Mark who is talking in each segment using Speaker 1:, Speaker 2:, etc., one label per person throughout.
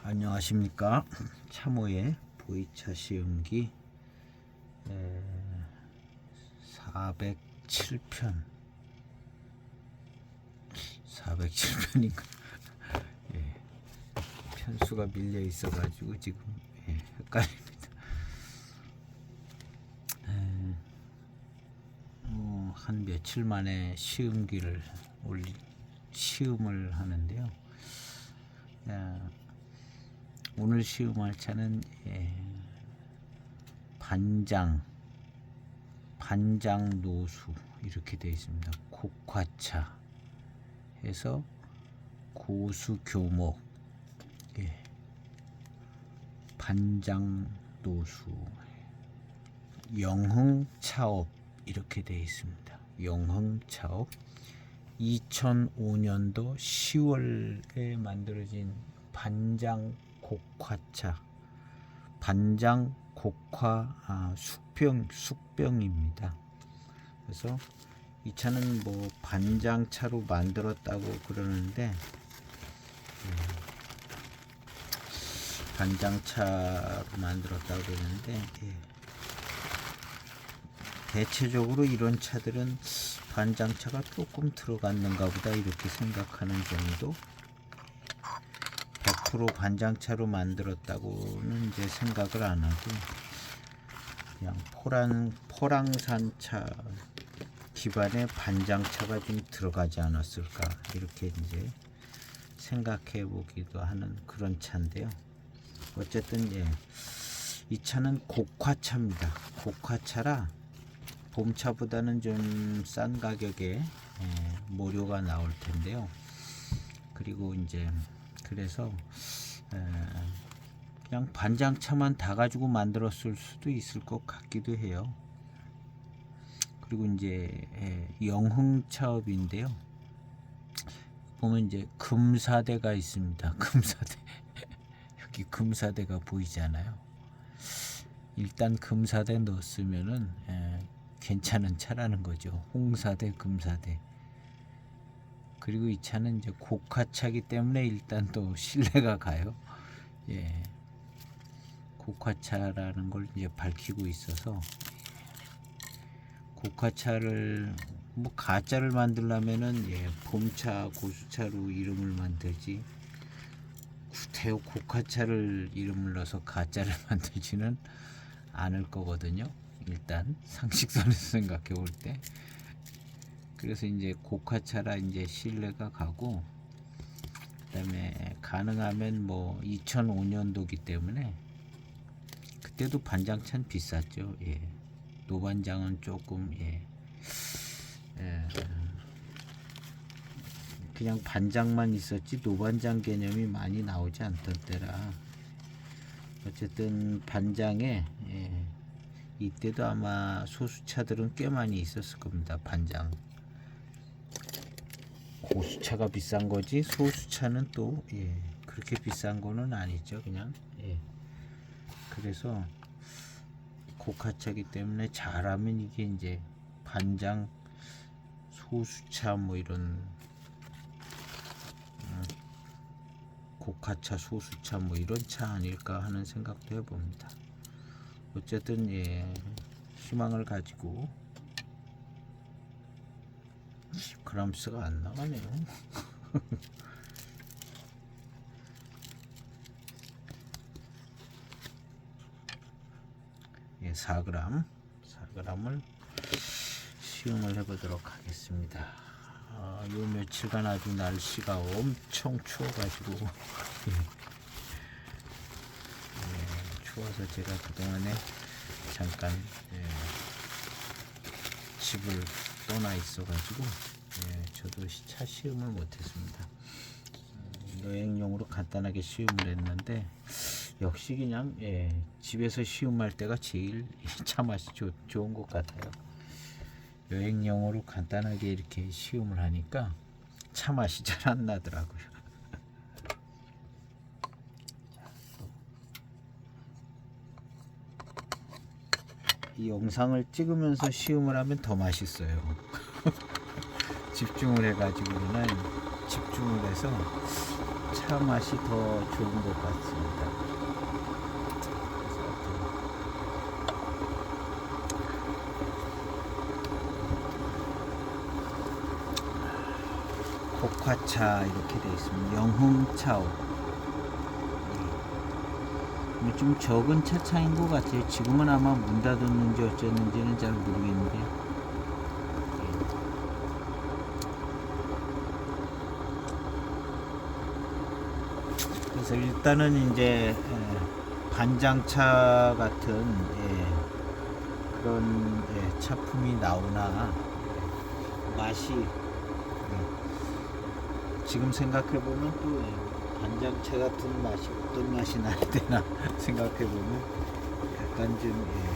Speaker 1: 안녕하십니까. 참호의 보이차 시음기 407편 407편인가 예, 편수가 밀려 있어 가지고 지금 헷갈립니다. 한 며칠 만에 시음기를 시음을 하는데요. 오늘 시음할 차는 반장 노수 이렇게 되어 있습니다. 곡화차 해서 고수교목 반장 노수 영흥차업 이렇게 되어 있습니다. 영흥차업 2005년도 10월에 만들어진 반장 곡화차, 반장 곡화 숙병입니다. 그래서 이 차는 뭐 반장차로 만들었다고 그러는데 반장차로 만들었다고 그러는데 대체적으로 이런 차들은 반장차가 조금 들어갔는가 보다 이렇게 생각하는 정도. 100% 반장차로 만들었다고는 이제 생각을 안 하고 그냥 포랑산차 기반의 반장차가 좀 들어가지 않았을까 이렇게 이제 생각해 보기도 하는 그런 차인데요. 어쨌든 이 차는 곡화차입니다. 곡화차라 봄차보다는 좀 싼 가격에 모료가 나올 텐데요. 그리고 이제 그래서 그냥 반장차만 다 가지고 만들었을 수도 있을 것 같기도 해요. 그리고 이제 영흥차업인데요. 보면 이제 금사대가 있습니다. 금사대 여기 금사대가 보이잖아요. 일단 금사대 넣었으면은 괜찮은 차라는 거죠. 홍사대, 금사대. 그리고 이 차는 이제 곡화차기 때문에 일단 또 신뢰가 가요. 곡화차라는 걸 이제 밝히고 있어서 곡화차를 뭐 가짜를 만들려면은 봄차, 고수차로 이름을 만들지 구태여 곡화차를 이름을 넣어서 가짜를 만들지는 않을 거거든요. 일단 상식선에서 생각해 볼 때. 그래서 이제 곡화차라 이제 신뢰가 가고, 그다음에 가능하면 뭐 2005년도기 때문에 그때도 반장차는 비쌌죠. 노반장은 조금 그냥 반장만 있었지 노반장 개념이 많이 나오지 않던 때라 어쨌든 반장에 이때도 아마 소수차들은 꽤 많이 있었을 겁니다. 반장. 고수차가 비싼 거지 소수차는 또 그렇게 비싼 거는 아니죠. 그냥 그래서 곡화차기 때문에 잘하면 이게 이제 반장 소수차 뭐 이런 곡화차 소수차 뭐 이런 차 아닐까 하는 생각도 해봅니다. 어쨌든 희망을 가지고 그람스가 안 나가네요. 4g을 시음을 해보도록 하겠습니다. 요 며칠간 아주 날씨가 엄청 추워가지고 추워서 제가 그동안에 잠깐 집을 떠나 있어가지고 저도 차 시음을 못했습니다. 여행용으로 간단하게 시음을 했는데 역시 그냥 집에서 시음할 때가 제일 차 맛이 좋은 것 같아요. 여행용으로 간단하게 이렇게 시음을 하니까 차 맛이 잘 안 나더라고요. 이 영상을 찍으면서 시음을 하면 더 맛있어요. 집중을 해가지고는 집중을 해서 녹차 맛이 더 좋은 것 같습니다. 녹화차 이렇게 되어 있습니다. 영흥차오. 좀 적은 차창인 것 같아요. 지금은 아마 문 닫았는지 어쨌는지는 잘 모르겠는데. 그래서 일단은 이제 반장차 같은 그런 차품이 나오나 맛이 지금 생각해 보면 또 반장차 같은 맛이 어떤 맛이 나야 되나 생각해 보면 약간 좀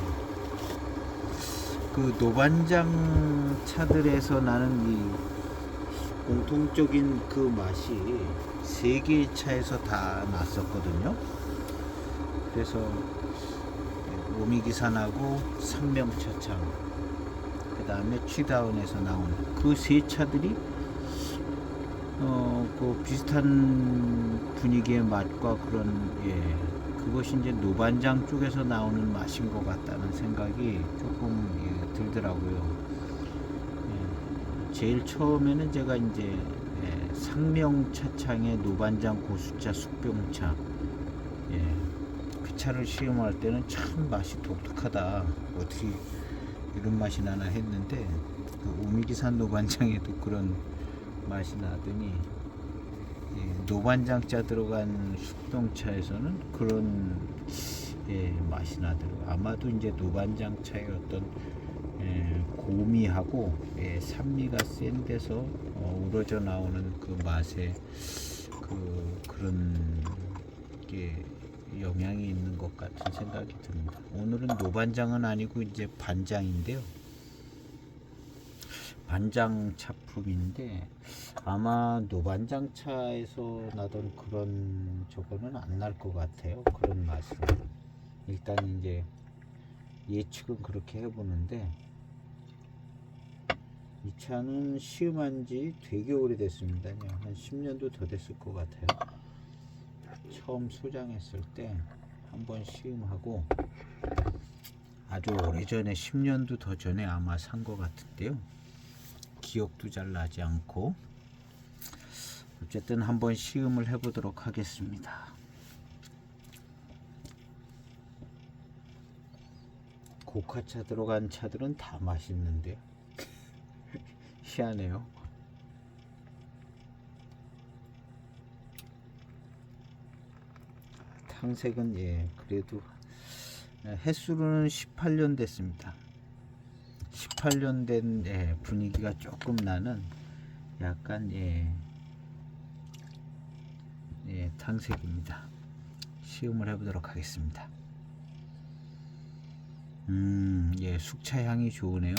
Speaker 1: 그 노반장 차들에서 나는 이 공통적인 그 맛이 세 개의 차에서 다 났었거든요. 그래서 오미기산하고 삼명차창, 그 다음에 취다운에서 나온 그 세 차들이 그 비슷한 분위기의 맛과 그런 그것이 이제 노반장 쪽에서 나오는 맛인 것 같다는 생각이 조금 들더라고요. 제일 처음에는 제가 이제 상명차창의 노반장 고수차 숙병차 그 차를 시음할 때는 참 맛이 독특하다, 어떻게 이런 맛이 나나 했는데 그 오미기산 노반장에도 그런 맛이 나더니 노반장자 들어간 숙동차에서는 그런 맛이 나더라고요. 아마도 이제 노반장차의 어떤 고미하고 산미가 센 데서 우러져 나오는 그 맛에 그런 게 영향이 있는 것 같은 생각이 듭니다. 오늘은 노반장은 아니고 이제 반장인데요. 반장 차품인데 아마 노반장차에서 나던 그런 저거는 안 날 것 같아요. 그런 맛은. 일단 이제 예측은 그렇게 해보는데 이 차는 시음한 지 되게 오래됐습니다. 한 10년도 더 됐을 것 같아요. 처음 소장했을 때 한번 시음하고 아주 오래전에 10년도 더 전에 아마 산 것 같은데요. 기억도 잘 나지 않고 어쨌든 한번 시음을 해보도록 하겠습니다. 고카차 들어간 차들은 다 맛있는데요. 희한해요. 탕색은 그래도 햇수로는 18년 됐습니다. 18년 된 분위기가 조금 나는 약간 탕색입니다. 시음을 해보도록 하겠습니다. 숙차 향이 좋으네요.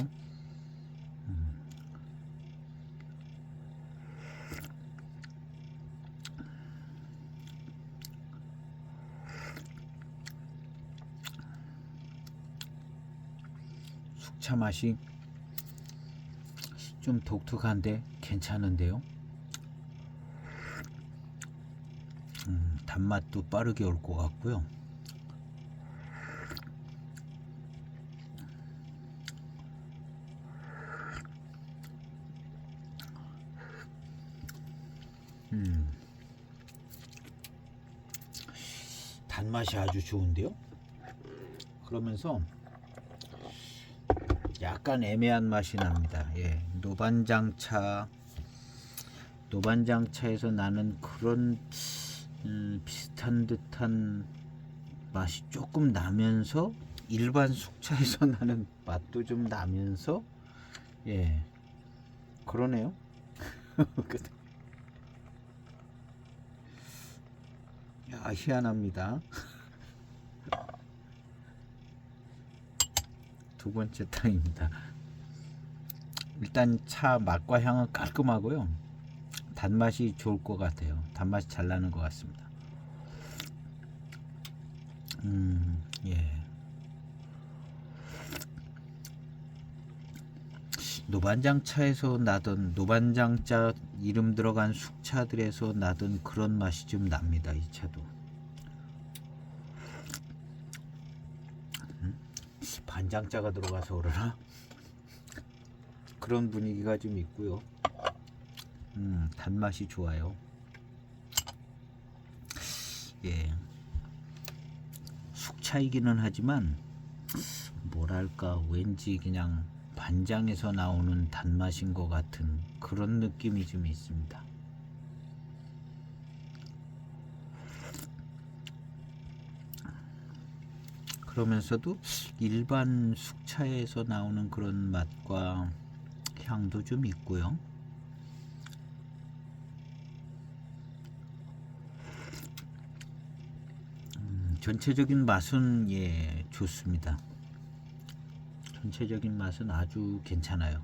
Speaker 1: 숙차 맛이 좀 독특한데 괜찮은데요. 단맛도 빠르게 올 것 같고요. 단맛이 아주 좋은데요. 그러면서 약간 애매한 맛이 납니다. 노반장차에서 나는 그런 비슷한 듯한 맛이 조금 나면서 일반 숙차에서 나는 맛도 좀 나면서 그러네요. 야, 희한합니다. 두 번째 탕입니다. 일단 차 맛과 향은 깔끔하고요. 단맛이 좋을 것 같아요. 단맛이 잘 나는 것 같습니다. 노반장차에서 나던 노반장자 이름 들어간 숙차들에서 나던 그런 맛이 좀 납니다. 이 차도 반장자가 들어가서 그러나 그런 분위기가 좀 있고요. 단맛이 좋아요. 예, 숙차이기는 하지만 뭐랄까 왠지 그냥 반장에서 나오는 단맛인 것 같은 그런 느낌이 좀 있습니다. 그러면서도 일반 숙차에서 나오는 그런 맛과 향도 좀 있고요. 전체적인 맛은 예 좋습니다. 전체적인 맛은 아주 괜찮아요.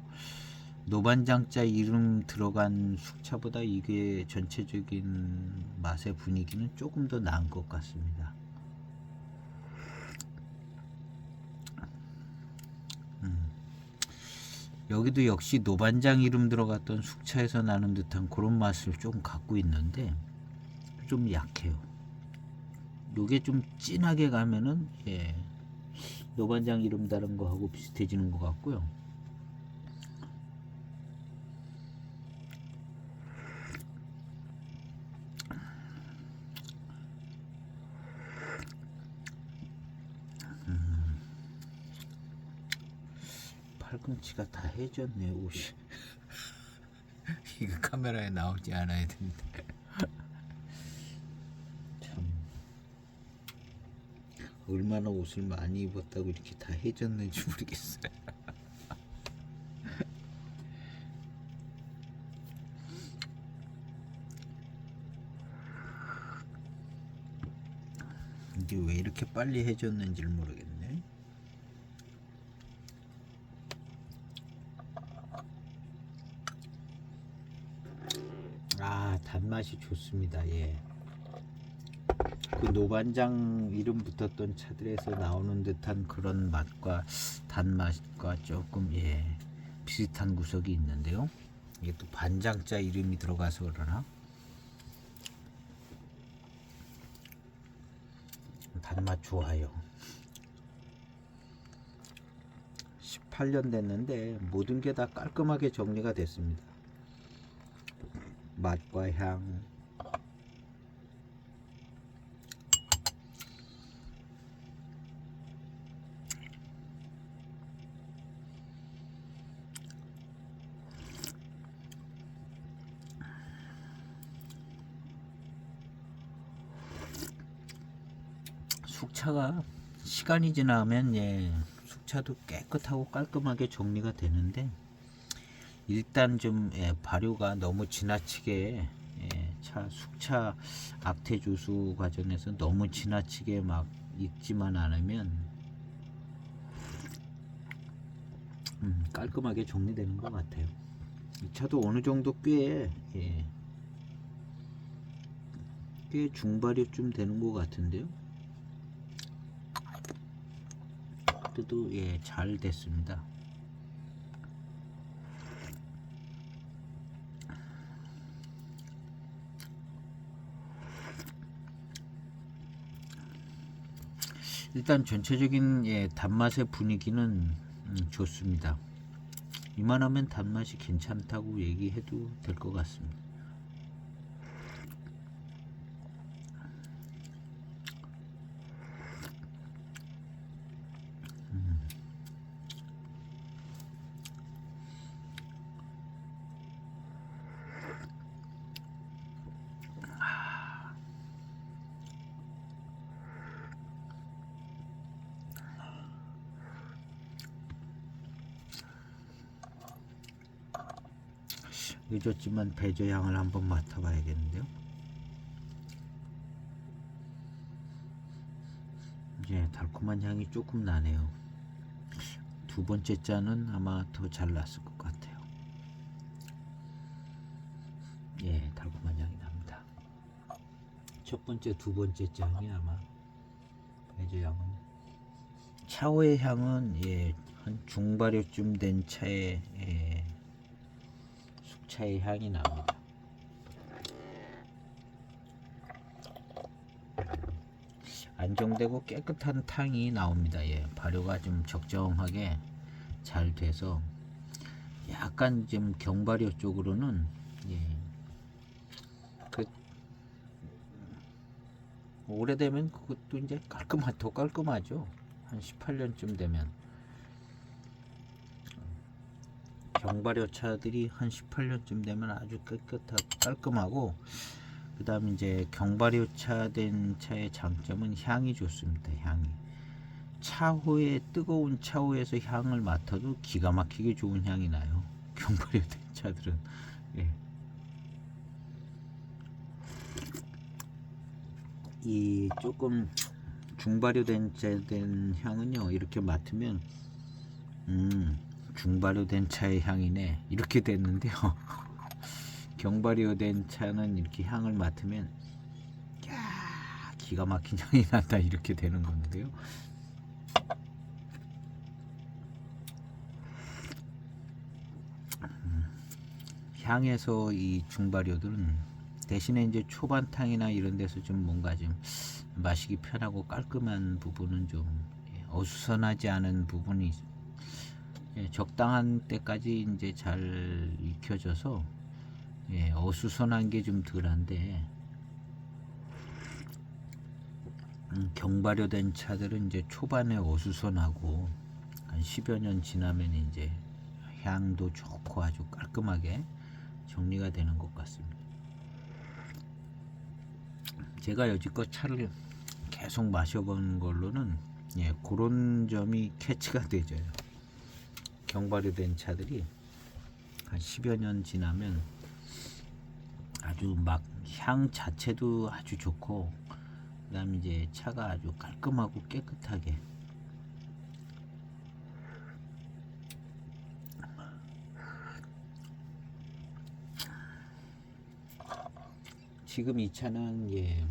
Speaker 1: 노반장자 이름 들어간 숙차보다 이게 전체적인 맛의 분위기는 조금 더 나은 것 같습니다. 여기도 역시 노반장 이름 들어갔던 숙차에서 나는 듯한 그런 맛을 좀 갖고 있는데 좀 약해요. 요게 좀 진하게 가면은 예, 노반장 이름 다른 거하고 비슷해지는 것 같고요. 팔꿈치가 다 해졌네 옷이. 이거 카메라에 나오지 않아야 되는데. 참 얼마나 옷을 많이 입었다고 이렇게 다 해졌는지 모르겠어요. 이게 왜 이렇게 빨리 해졌는지를 모르겠네. 아, 단맛이 좋습니다. 예. 그 노반장 이름 붙었던 차들에서 나오는 듯한 그런 맛과 단맛과 조금 예 비슷한 구석이 있는데요. 이게 또 반장자 이름이 들어가서 그러나 단맛 좋아요. 18년 됐는데 모든 게 다 깔끔하게 정리가 됐습니다. 맛과 향, 숙차가 시간이 지나면 예, 숙차도 깨끗하고 깔끔하게 정리가 되는데 일단 좀 예, 발효가 너무 지나치게 예, 숙차 악태 조수 과정에서 너무 지나치게 막 익지만 않으면 깔끔하게 정리되는 것 같아요. 이 차도 어느 정도 꽤 예, 꽤 중발효쯤 되는 것 같은데요. 그래도 예, 잘 됐습니다. 일단 전체적인 예, 단맛의 분위기는 좋습니다. 이만하면 단맛이 괜찮다고 얘기해도 될 것 같습니다. 늦었지만 배저향을 한번 맡아봐야겠는데요. 이제 달콤한 향이 조금 나네요. 두 번째 잔은 아마 더 잘 났을 것 같아요. 예, 달콤한 향이 납니다. 첫 번째, 두 번째 잔이 아마 배저향은 차오의 향은 예, 한 중발효쯤 된 차의 숙차의 향이 납니다. 안정되고 깨끗한 탕이 나옵니다. 예, 발효가 좀 적정하게 잘 돼서 약간 좀 경발효 쪽으로는 그 오래되면 그것도 이제 더 깔끔하죠. 한 18년쯤 되면 경발효 차들이 한 18년쯤 되면 아주 깨끗하고 깔끔하고, 그 다음 이제 경발효 차 된 차의 장점은 향이 좋습니다. 향이 차후에 뜨거운 차후에서 향을 맡아도 기가 막히게 좋은 향이 나요. 경발효 된 차들은. 예. 이 조금 중발효된 된 향은요, 이렇게 맡으면 중발효된 차의 향이네 이렇게 됐는데요. 경발효된 차는 이렇게 향을 맡으면 야, 기가 막힌 향이 난다 이렇게 되는 건데요. 향에서 이 중발효들은 대신에 이제 초반탕이나 이런 데서 좀 뭔가 좀 마시기 편하고 깔끔한 부분은 좀 어수선하지 않은 부분이 적당한 때까지 이제 잘 익혀져서 어수선한 게 좀 덜한데, 경발효된 차들은 이제 초반에 어수선하고 한 10여 년 지나면 이제 향도 좋고 아주 깔끔하게 정리가 되는 것 같습니다. 제가 여지껏 차를 계속 마셔본 걸로는 그런 점이 캐치가 되죠. 경발효된 차들이 한 10여 년 지나면 아주 막 향 자체도 아주 좋고, 그 다음에 이제 차가 아주 깔끔하고 깨끗하게 지금 이 차는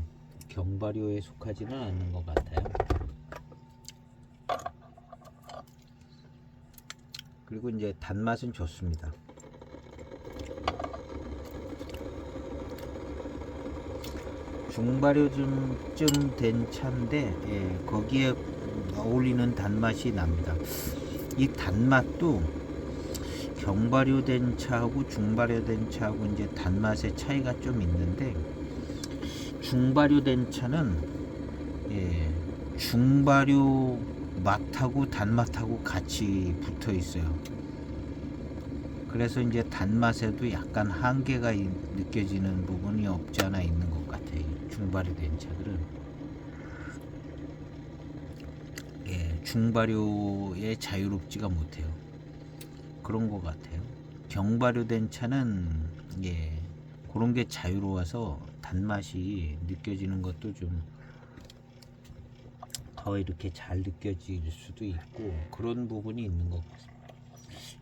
Speaker 1: 경발효에 속하지는 않는 것 같아요. 그리고 이제 단맛은 좋습니다. 중발효쯤 된 차인데 거기에 어울리는 단맛이 납니다. 이 단맛도 경발효된 차하고 중발효된 차하고 이제 단맛의 차이가 좀 있는데, 중발효된 차는 중발효 맛하고 단맛하고 같이 붙어 있어요. 그래서 이제 단맛에도 약간 한계가 느껴지는 부분이 없지 않아 있는 것 같아요. 중발효된 차들은 중발효에 자유롭지가 못해요. 그런 것 같아요. 경발효된 차는 그런 게 자유로워서 단맛이 느껴지는 것도 좀 더 이렇게 잘 느껴질 수도 있고 그런 부분이 있는 것 같습니다.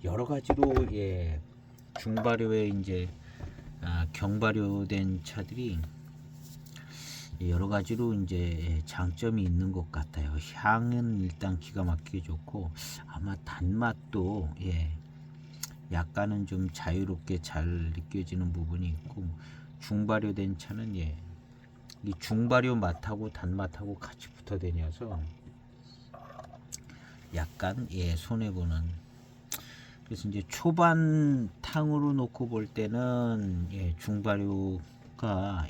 Speaker 1: 여러 가지로 중발효에 이제 경발효된 차들이 여러 가지로 이제 장점이 있는 것 같아요. 향은 일단 기가 막히게 좋고, 아마 단맛도 약간은 좀 자유롭게 잘 느껴지는 부분이 있고, 중발효된 차는 이 중발효 맛하고 단맛하고 같이 붙어 다녀서 약간 손해보는. 그래서 이제 초반 탕으로 놓고 볼 때는 중발효가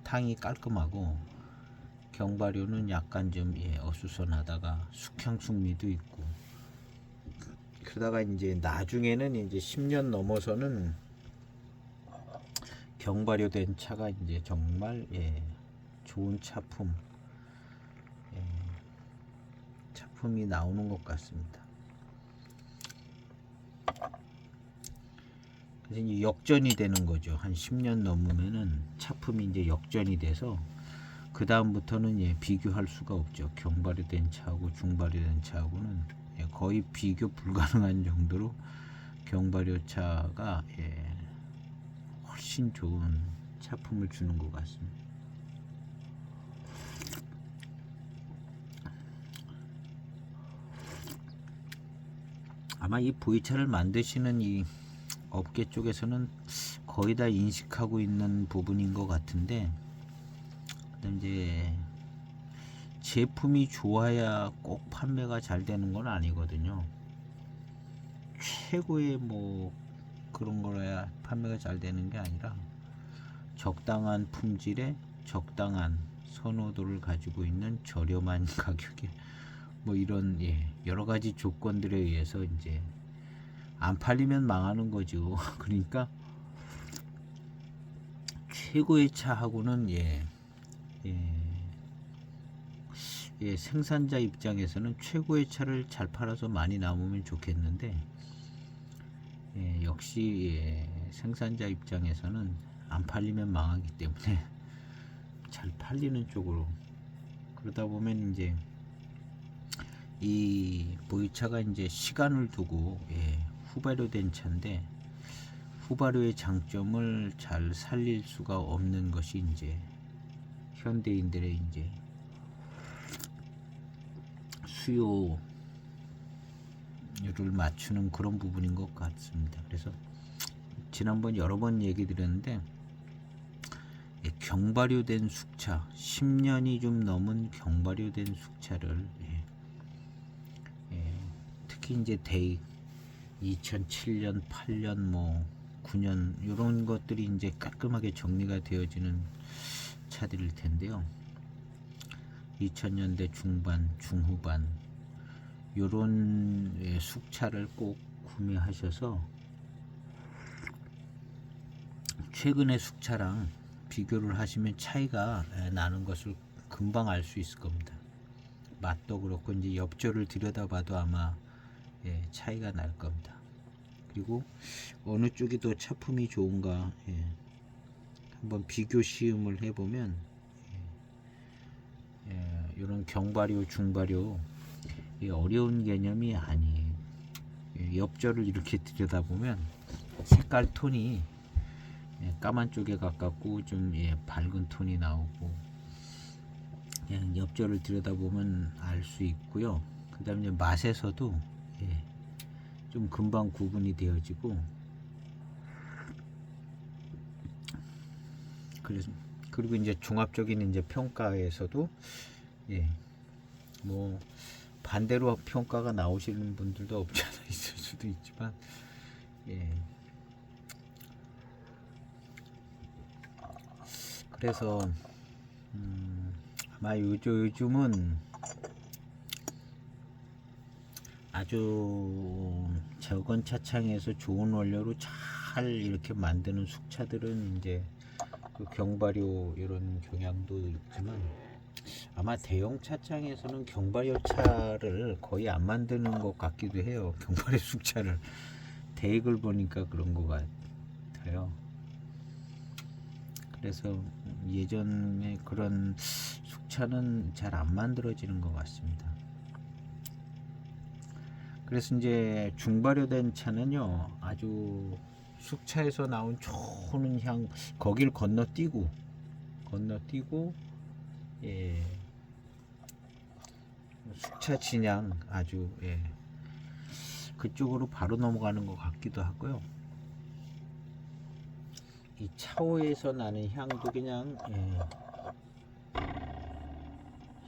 Speaker 1: 탕이 깔끔하고, 경발효는 약간 좀 어수선하다가 숙향숙미도 있고, 그러다가 이제 나중에는 이제 10년 넘어서는 경발효된 차가 이제 정말 좋은 차품이 나오는 것 같습니다. 그래서 이제 역전이 되는 거죠. 한 10년 넘으면은 차품이 이제 역전이 돼서 그 다음부터는 비교할 수가 없죠. 경발효된 차하고 중발효된 차하고는 거의 비교 불가능한 정도로 경발효 차가 훨씬 좋은 차품을 주는 것 같습니다. 아마 이 보이차를 만드시는 이 업계 쪽에서는 거의 다 인식하고 있는 부분인 것 같은데, 그다음 이제 제품이 좋아야 꼭 판매가 잘 되는 건 아니거든요. 최고의 뭐 그런 거라야 판매가 잘 되는 게 아니라 적당한 품질에 적당한 선호도를 가지고 있는 저렴한 가격에 뭐 이런 여러 가지 조건들에 의해서 이제 안 팔리면 망하는 거죠. 그러니까 최고의 차하고는 생산자 입장에서는 최고의 차를 잘 팔아서 많이 남으면 좋겠는데, 역시 생산자 입장에서는 안 팔리면 망하기 때문에 잘 팔리는 쪽으로, 그러다 보면 이제 이 보이차가 이제 시간을 두고 후발효 된 차인데, 후발효의 장점을 잘 살릴 수가 없는 것이 이제 현대인들의 이제 수요를 맞추는 그런 부분인 것 같습니다. 그래서 지난번 여러 번 얘기 드렸는데, 경발효된 숙차, 10년이 좀 넘은 경발효된 숙차를 특히 이제 대익 2007년, 8년, 뭐 9년 이런 것들이 이제 깔끔하게 정리가 되어지는 차들일 텐데요. 2000년대 중반, 중후반 요런 숙차를 꼭 구매하셔서 최근의 숙차랑 비교를 하시면 차이가 나는 것을 금방 알 수 있을 겁니다. 맛도 그렇고 이제 엽조를 들여다봐도 아마 차이가 날 겁니다. 그리고 어느 쪽이 더 차품이 좋은가 한번 비교 시음을 해보면 이런 경발효, 중발효 어려운 개념이 아니에요. 엽조를 이렇게 들여다보면 색깔 톤이 까만 쪽에 가깝고 좀 밝은 톤이 나오고, 그냥 엽조를 들여다보면 알 수 있고요. 그 다음에 맛에서도 좀 금방 구분이 되어지고, 그래서 그리고 이제 종합적인 이제 평가에서도 뭐 반대로 평가가 나오시는 분들도 없지 않아 있을 수도 있지만, 그래서 아마 요즘은 아주 적은 차창에서 좋은 원료로 잘 이렇게 만드는 숙차들은 이제 그 경발효 이런 경향도 있지만, 아마 대형 차창에서는 경발효 차를 거의 안 만드는 것 같기도 해요. 경발효 숙차를 대익을 보니까 그런 것 같아요. 그래서 예전에 그런 숙차는 잘 안 만들어지는 것 같습니다. 그래서 이제 중발효된 차는요, 아주 숙차에서 나온 좋은 향, 거길 건너뛰고 숙차 진향 아주 그쪽으로 바로 넘어가는 것 같기도 하고요. 이 차오에서 나는 향도 그냥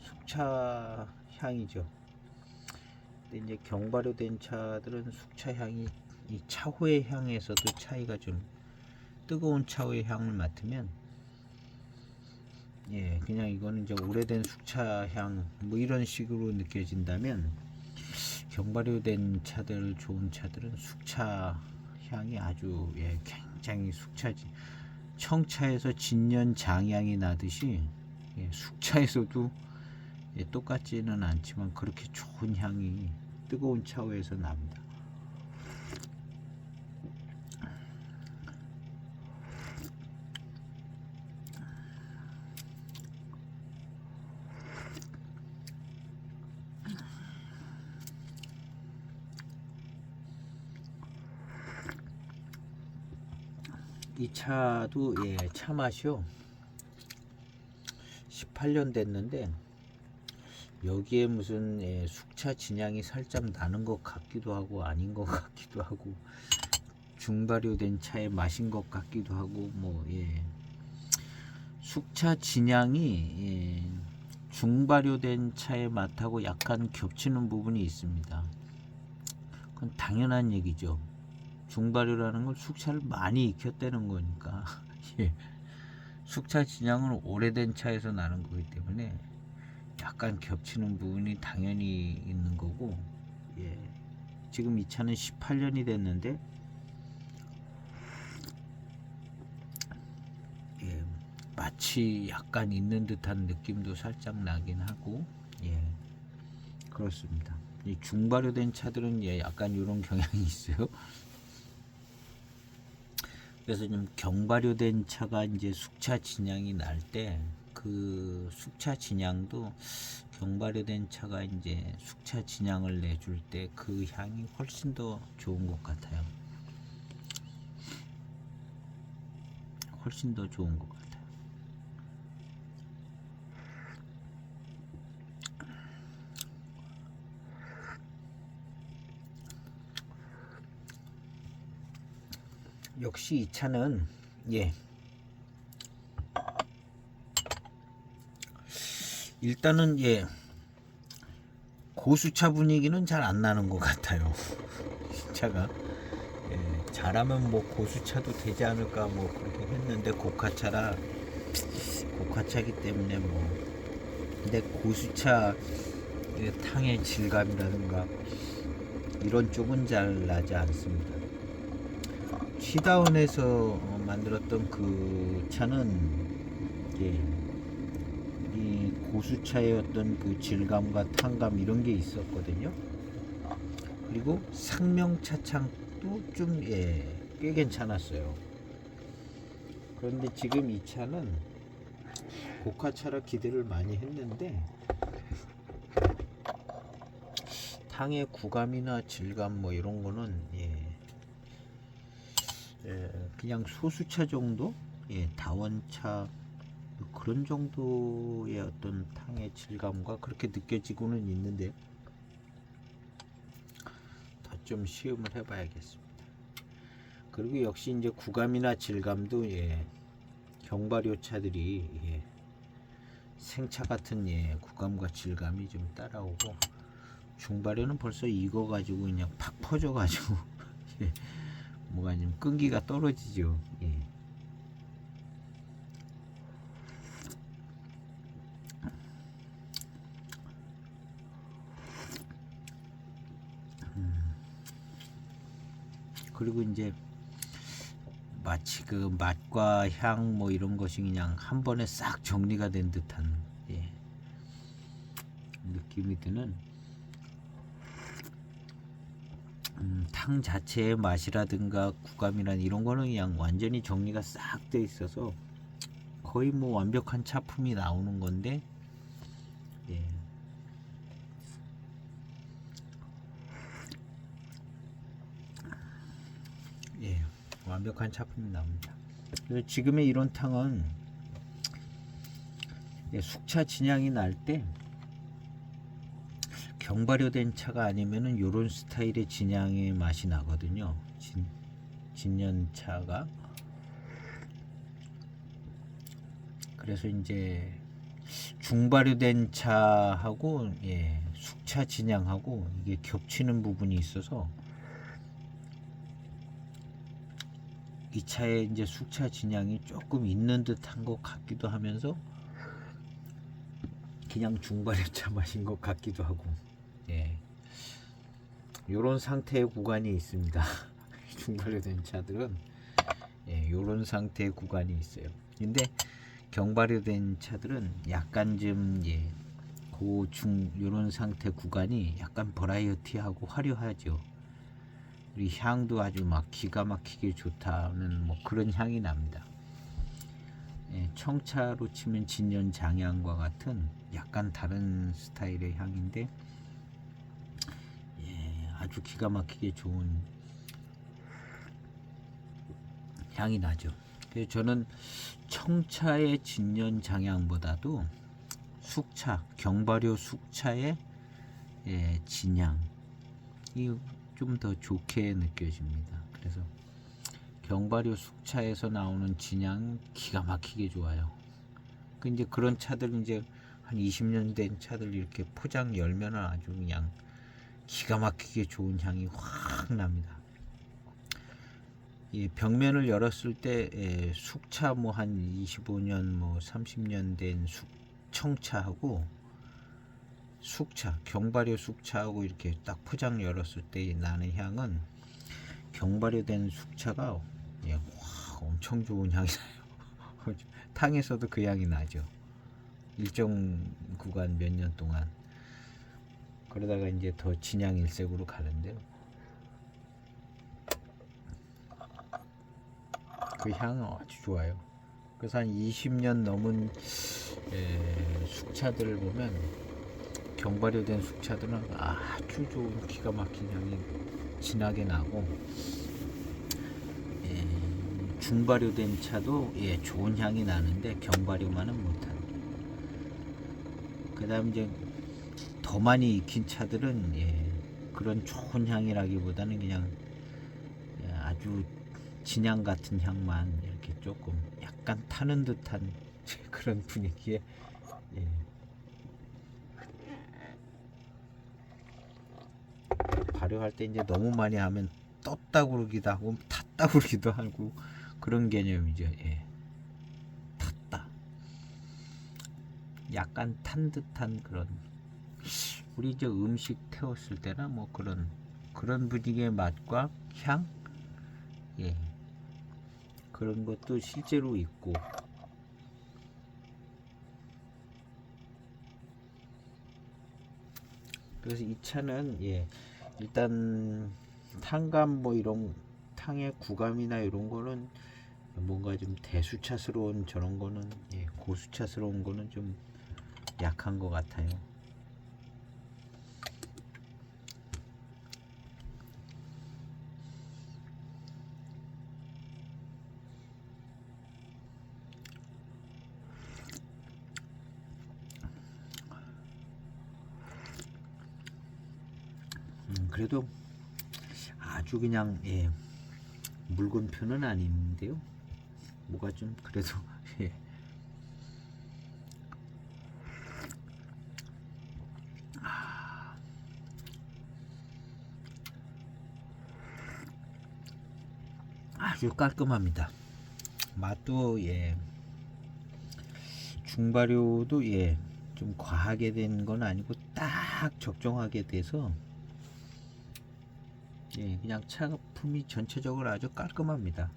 Speaker 1: 숙차 향이죠. 근데 이제 경발효된 차들은 숙차 향이 이 차후의 향에서도 차이가 좀, 뜨거운 차후의 향을 맡으면 그냥 이거는 이제 오래된 숙차 향 뭐 이런 식으로 느껴진다면, 경발효된 차들, 좋은 차들은 숙차 향이 아주 굉장히 숙차지, 청차에서 진년 장향이 나듯이 숙차에서도 똑같지는 않지만 그렇게 좋은 향이 뜨거운 차후에서 납니다. 이 차도 차 맛이요, 18년 됐는데 여기에 무슨 숙차 진향이 살짝 나는 것 같기도 하고 아닌 것 같기도 하고 중발효된 차에 마신 것 같기도 하고 뭐 숙차 진향이 중발효된 차의 맛하고 약간 겹치는 부분이 있습니다. 그건 당연한 얘기죠. 중발효라는 건 숙차를 많이 익혔다는 거니까 숙차 진향은 오래된 차에서 나는 거기 때문에 약간 겹치는 부분이 당연히 있는 거고 지금 이 차는 18년이 됐는데 마치 약간 있는 듯한 느낌도 살짝 나긴 하고 그렇습니다. 이 중발효된 차들은 약간 이런 경향이 있어요. 그래서 좀 경발효된 차가 이제 숙차 진향이 날 때 그 숙차 진향도 경발효된 차가 이제 숙차 진향을 내줄 때 그 향이 훨씬 더 좋은 것 같아요. 훨씬 더 좋은 것 같아요. 역시 이 차는 일단은 고수차 분위기는 잘 안 나는 것 같아요. 차가 잘하면 뭐 고수차도 되지 않을까 뭐 그렇게 했는데 고가차기 때문에 뭐 근데 고수차 탕의 질감이라든가 이런 쪽은 잘 나지 않습니다. 쉬다운에서 만들었던 그 차는 이 고수차의 어떤 그 질감과 탕감 이런 게 있었거든요. 그리고 상명차창도 좀 꽤 괜찮았어요. 그런데 지금 이 차는 고가차라 기대를 많이 했는데 탕의 구감이나 질감 뭐 이런 거는 그냥 소수차 정도, 다원차 그런 정도의 어떤 탕의 질감과 그렇게 느껴지고는 있는데 더 좀 시음을 해봐야겠습니다. 그리고 역시 이제 구감이나 질감도 경발효 차들이 생차 같은 구감과 질감이 좀 따라오고 중발효는 벌써 익어가지고 그냥 팍 퍼져가지고 뭐가 좀 끈기가 떨어지죠. 그리고 이제 마치 그 맛과 향 뭐 이런 것이 그냥 한 번에 싹 정리가 된 듯한 느낌이 드는 탕 자체의 맛이라든가 구감이란 이런 거는 그냥 완전히 정리가 싹 돼 있어서 거의 뭐 완벽한 차품이 나오는 건데 완벽한 차품이 나옵니다. 그래서 지금의 이런 탕은 숙차 진향이 날 때 경발효된 차가 아니면은 요런 스타일의 진향의 맛이 나거든요. 진년차가. 그래서 이제 중발효된 차하고 숙차 진향하고 이게 겹치는 부분이 있어서 이 차에 이제 숙차 진향이 조금 있는 듯한 것 같기도 하면서 그냥 중발효차 맛인 것 같기도 하고 요런 상태의 구간이 있습니다. 중발효된 차들은 요런 상태의 구간이 있어요. 근데 경발효된 차들은 약간 좀 고중 요런 상태 구간이 약간 버라이어티하고 화려하죠. 우리 향도 아주 막 기가 막히게 좋다는 뭐 그런 향이 납니다. 청차로 치면 진년 장향과 같은 약간 다른 스타일의 향인데 아주 기가 막히게 좋은 향이 나죠. 그래서 저는 청차의 진년 장향보다도 숙차, 경발효 숙차의 진향이 좀 더 좋게 느껴집니다. 그래서 경발효 숙차에서 나오는 진향 기가 막히게 좋아요. 그 이제 그런 차들 이제 한 20년 된 차들 이렇게 포장 열면 아주 그냥 기가 막히게 좋은 향이 확 납니다. 이 벽면을 열었을 때 숙차 뭐 한 25년 뭐 30년 된 청차하고 숙차, 경발효 숙차하고 이렇게 딱 포장 열었을 때 나는 향은 경발효된 숙차가 와, 엄청 좋은 향이 나요. 탕에서도 그 향이 나죠. 일정 구간 몇 년 동안. 그러다가 이제 더 진향 일색으로 가는데요. 그 향은 아주 좋아요. 그래서 한 20년 넘은 숙차들을 보면 경발효된 숙차들은 아주 좋은 기가 막힌 향이 진하게 나고, 중발효된 차도 좋은 향이 나는데 경발효만은 못한. 그 다음 이제 더 많이 익힌 차들은 그런 좋은 향이라기보다는 그냥 아주 진향 같은 향만 이렇게 조금 약간 타는 듯한 그런 분위기에 발효할 때 이제 너무 많이 하면 떴다 그러기도 하고 탔다 그러기도 하고 그런 개념이죠. 탔다. 약간 탄 듯한 그런, 우리 이제 음식 태웠을 때나 뭐 그런 분위기의 맛과 향, 그런 것도 실제로 있고. 그래서 이 차는 일단 탕감 뭐 이런 탕의 구감이나 이런 거는 뭔가 좀 대수차스러운 저런 거는 고수차스러운 거는 좀 약한 것 같아요. 그래도 아주 그냥 묽은 편은 아닌데요. 뭐가 좀 그래도 아주 깔끔합니다. 맛도 중발효도 좀 과하게 된 건 아니고 딱 적정하게 돼서 그냥 차품이 전체적으로 아주 깔끔합니다.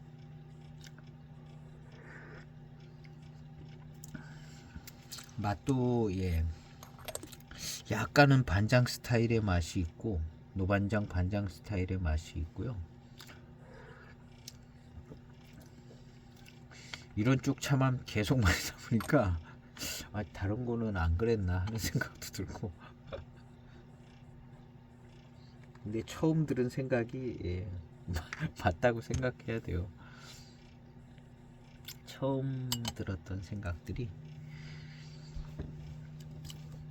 Speaker 1: 맛도 약간은 반장 스타일의 맛이 있고 노반장 반장 스타일의 맛이 있고요. 이런 쪽 차만 계속 마시다 보니까 다른 거는 안 그랬나 하는 생각도 들고. 근데 처음 들은 생각이 맞다고 생각해야 돼요. 처음 들었던 생각들이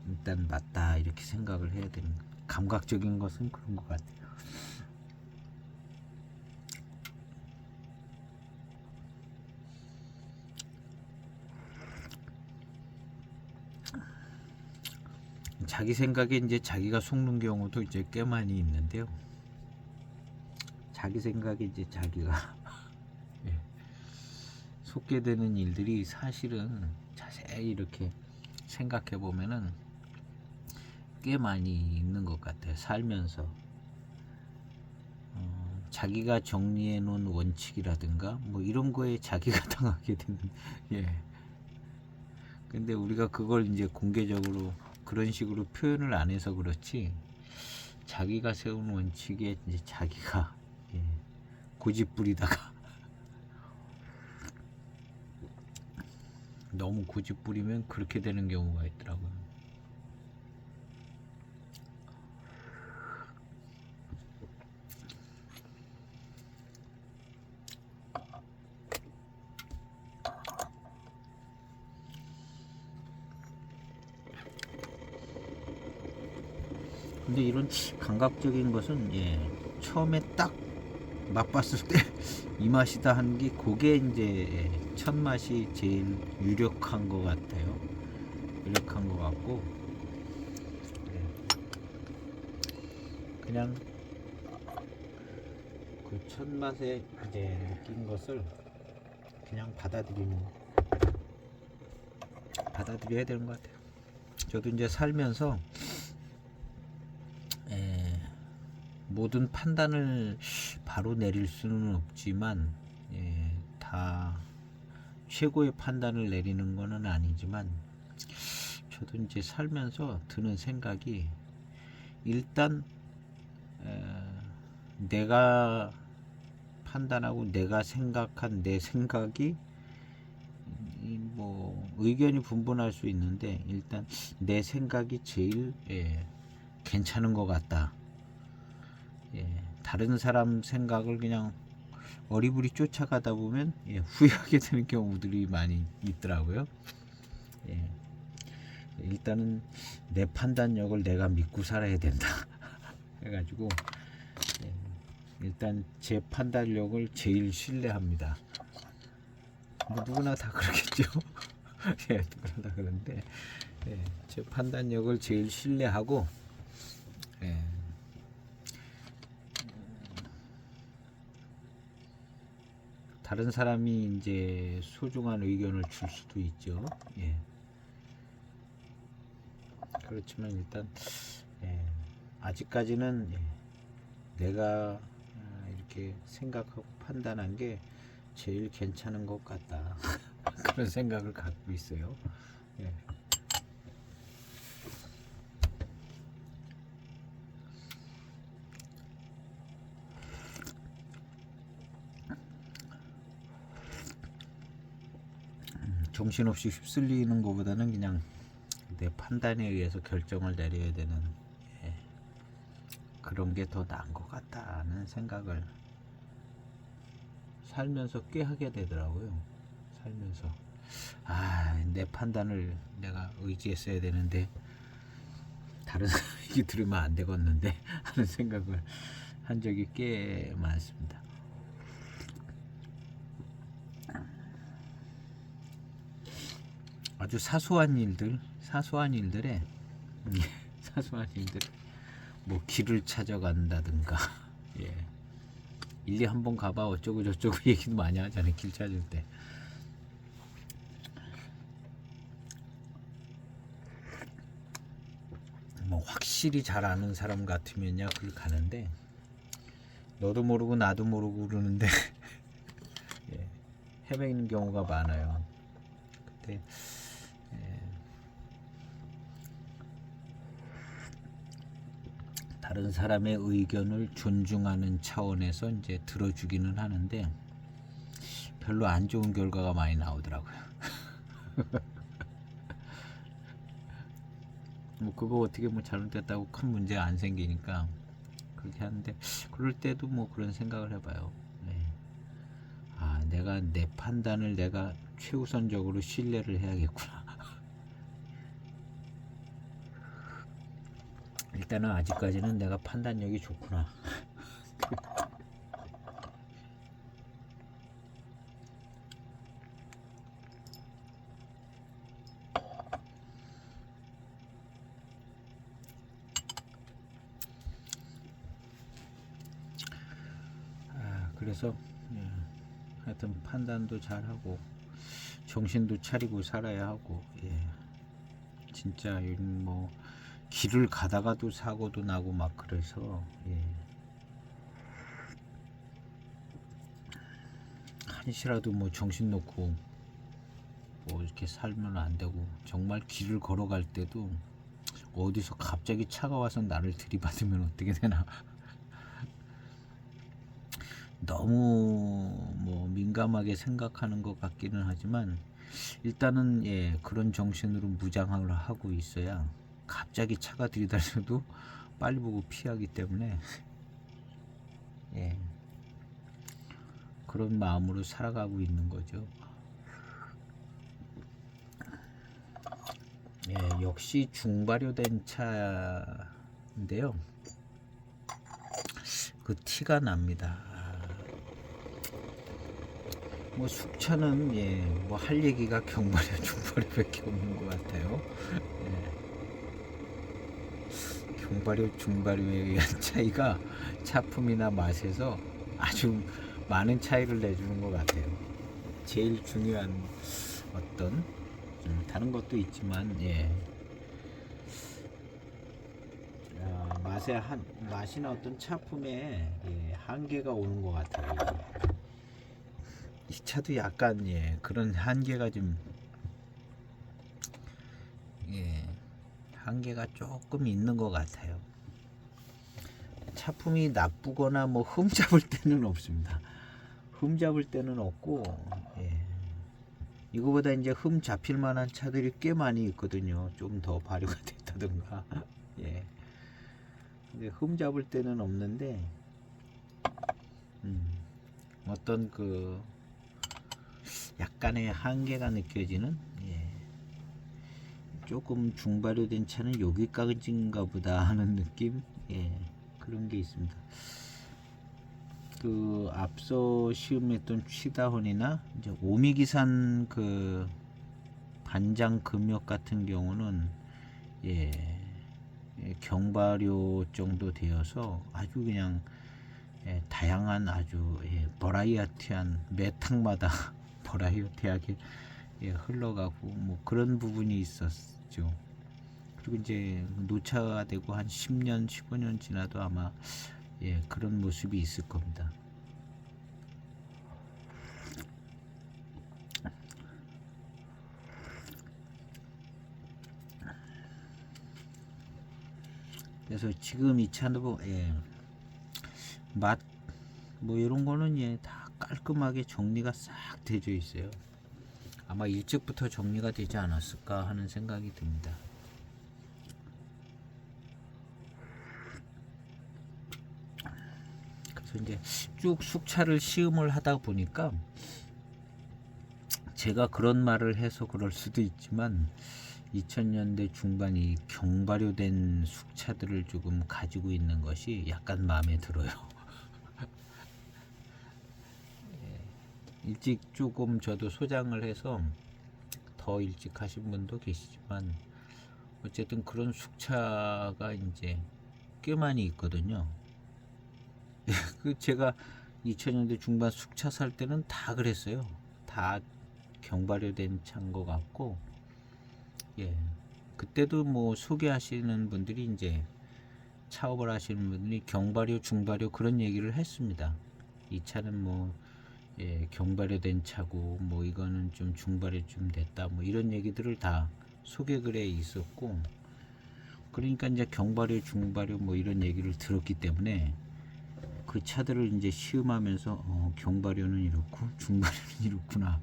Speaker 1: 일단 맞다 이렇게 생각을 해야 되는, 감각적인 것은 그런 것 같아요. 자기 생각에 이제 자기가 속는 경우도 이제 꽤 많이 있는데요. 자기 생각에 이제 자기가 속게 되는 일들이 사실은 자세히 이렇게 생각해 보면은 꽤 많이 있는 것 같아요. 살면서 자기가 정리해 놓은 원칙이라든가 뭐 이런 거에 자기가 당하게 되는. 근데 우리가 그걸 이제 공개적으로 그런 식으로 표현을 안 해서 그렇지, 자기가 세운 원칙에 이제 자기가 고집 부리다가 너무 고집 부리면 그렇게 되는 경우가 있더라고요. 근데 이런 감각적인 것은 처음에 딱 맛봤을 때 이 맛이다 하는 게 그게 이제 첫 맛이 제일 유력한 것 같아요. 유력한 것 같고 그냥 그 첫 맛에 이제 느낀 것을 그냥 받아들여야 되는 것 같아요. 저도 이제 살면서 모든 판단을 바로 내릴 수는 없지만 다 최고의 판단을 내리는 것은 아니지만 저도 이제 살면서 드는 생각이 일단 내가 판단하고 내가 생각한 내 생각이 뭐 의견이 분분할 수 있는데 일단 내 생각이 제일 괜찮은 것 같다. 다른 사람 생각을 그냥 어리부리 쫓아가다 보면 후회하게 되는 경우들이 많이 있더라고요. 일단은 내 판단력을 내가 믿고 살아야 된다. 해가지고 일단 제 판단력을 제일 신뢰합니다. 뭐 누구나 다 그러겠죠. 누구나 다 그런데 제 판단력을 제일 신뢰하고 다른 사람이 이제 소중한 의견을 줄 수도 있죠. 그렇지만 일단 아직까지는 내가 이렇게 생각하고 판단한 게 제일 괜찮은 것 같다. 그런 생각을 갖고 있어요. 정신없이 휩쓸리는 것보다는 그냥 내 판단에 의해서 결정을 내려야 되는 그런 게 더 나은 것 같다는 생각을 살면서 꽤 하게 되더라고요. 살면서 내 판단을 내가 의지했어야 되는데 다른 사람이 들으면 안 되겠는데 하는 생각을 한 적이 꽤 많습니다. 아주 사소한 일들에 사소한 일들 뭐 길을 찾아간다든가 일리 한번 가봐 어쩌고 저쩌고 얘기도 많이 하잖아요. 길 찾을 때 뭐 확실히 잘 아는 사람 같으면야 그걸 가는데 너도 모르고 나도 모르고 그러는데 헤매는 경우가 많아요. 그때 다른 사람의 의견을 존중하는 차원에서 이제 들어주기는 하는데 별로 안 좋은 결과가 많이 나오더라고요. 뭐 그거 어떻게 뭐 잘못됐다고 큰 문제가 안 생기니까 그렇게 하는데 그럴 때도 뭐 그런 생각을 해봐요. 내가 내 판단을 내가 최우선적으로 신뢰를 해야겠구나. 일단은 아직까지는 내가 판단력이 좋구나. 그래서 하여튼 판단도 잘하고 정신도 차리고 살아야 하고 진짜 뭐 길을 가다가도 사고도 나고 막 그래서 한시라도 뭐 정신 놓고 뭐 이렇게 살면 안 되고 정말 길을 걸어갈 때도 어디서 갑자기 차가 와서 나를 들이받으면 어떻게 되나. 너무 뭐 민감하게 생각하는 것 같기는 하지만 일단은 그런 정신으로 무장을 하고 있어야 갑자기 차가 들이닥쳐도 빨리 보고 피하기 때문에 그런 마음으로 살아가고 있는 거죠. 역시 중발효된 차 인데요. 그 티가 납니다. 뭐 숙차는 뭐 할 얘기가 경발효 중발효밖에 없는 것 같아요. 경발효 중발효에 의한 차이가 차품이나 맛에서 아주 많은 차이를 내주는 것 같아요. 제일 중요한 어떤 다른 것도 있지만 맛이나 어떤 차품에 한계가 오는 것 같아요. 이 차도 약간 그런 한계가 좀 한계가 조금 있는 것 같아요. 차품이 나쁘거나 뭐 흠잡을 때는 없습니다. 흠잡을 때는 없고 이거보다 이제 흠 잡힐 만한 차들이 꽤 많이 있거든요. 좀 더 발효가 됐다든가 근데 흠 잡을 때는 없는데 어떤 그 약간의 한계가 느껴지는 조금 중발효된 차는 여기까지인가 보다 하는 느낌 그런 게 있습니다. 그 앞서 시음했던 취다혼이나 이제 오미기산 그 반장 금역 같은 경우는 경발효 정도 되어서 아주 그냥 다양한 아주 버라이어티한 매 탕마다 버라이어티하게 흘러가고 뭐 그런 부분이 있었죠. 그리고 이제 노차가 되고 한 10년 15년 지나도 아마 그런 모습이 있을 겁니다. 그래서 지금 이 차도 맛 뭐 이런 거는 다 깔끔하게 정리가 싹 되어 있어요. 아마 일찍부터 정리가 되지 않았을까 하는 생각이 듭니다. 그래서 이제 쭉 숙차를 시음을 하다 보니까 제가 그런 말을 해서 그럴 수도 있지만 2000년대 중반이 경발효된 숙차들을 조금 가지고 있는 것이 약간 마음에 들어요. 일찍 조금 저도 소장을 해서 더 일찍 하신 분도 계시지만 어쨌든 그런 숙차가 이제 꽤 많이 있거든요. 그 제가 2000년대 중반 숙차 살 때는 다 그랬어요. 다 경발효된 차인 것 같고 그때도 뭐 소개하시는 분들이 이제 차업을 하시는 분들이 경발효 중발효 그런 얘기를 했습니다. 이 차는 뭐 경발효된 차고 뭐 이거는 좀 중발효 좀 됐다 뭐 이런 얘기들을 다 소개글에 있었고, 그러니까 이제 경발효 중발효 뭐 이런 얘기를 들었기 때문에 그 차들을 이제 시음하면서 경발효는 이렇고 중발효는 이렇구나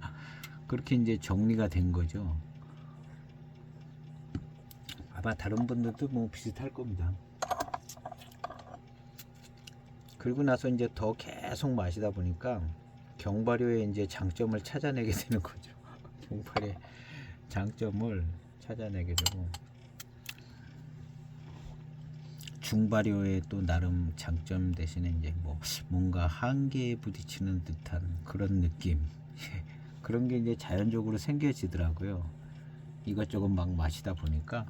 Speaker 1: 그렇게 이제 정리가 된 거죠. 아마 다른 분들도 뭐 비슷할 겁니다. 그리고 나서 이제 더 계속 마시다 보니까 경발효의 이제 장점을 찾아내게 되는 거죠. 경발의 장점을 찾아내게 되고 중발효의 또 나름 장점 대신에 이제 뭐 뭔가 한계에 부딪히는 듯한 그런 느낌 그런 게 이제 자연적으로 생겨지더라고요. 이것저것 막 마시다 보니까.